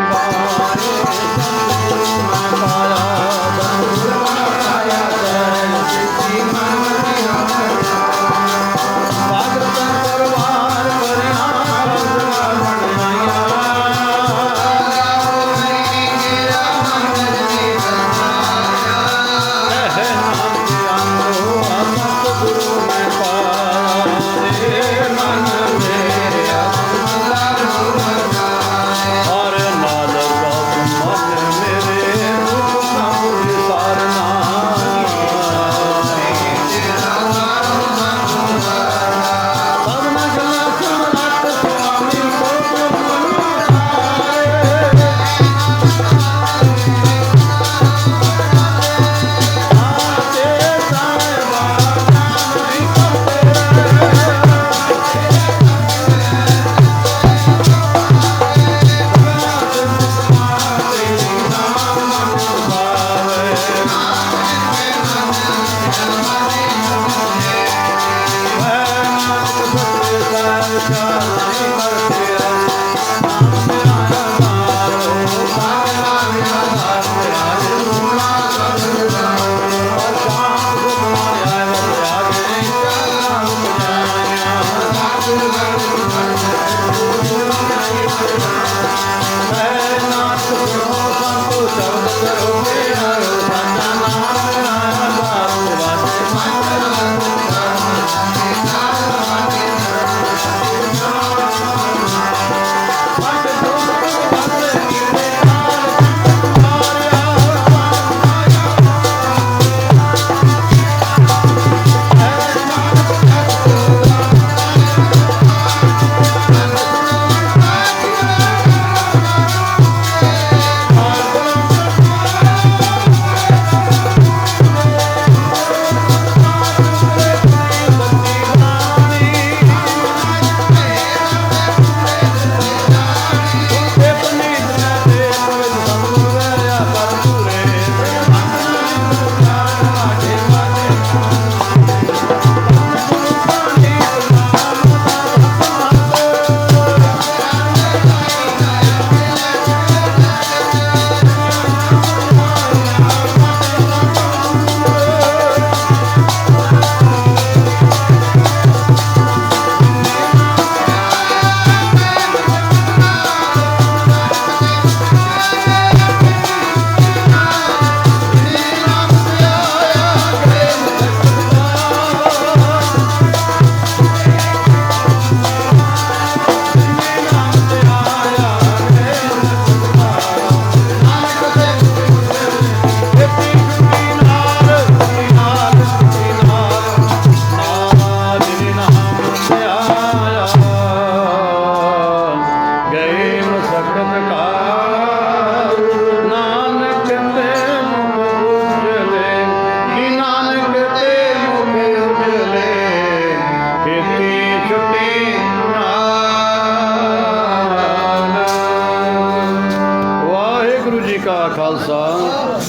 का खालसा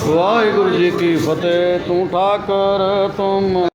वाहिगुरु जी की फतेह। तू ठाकर तुम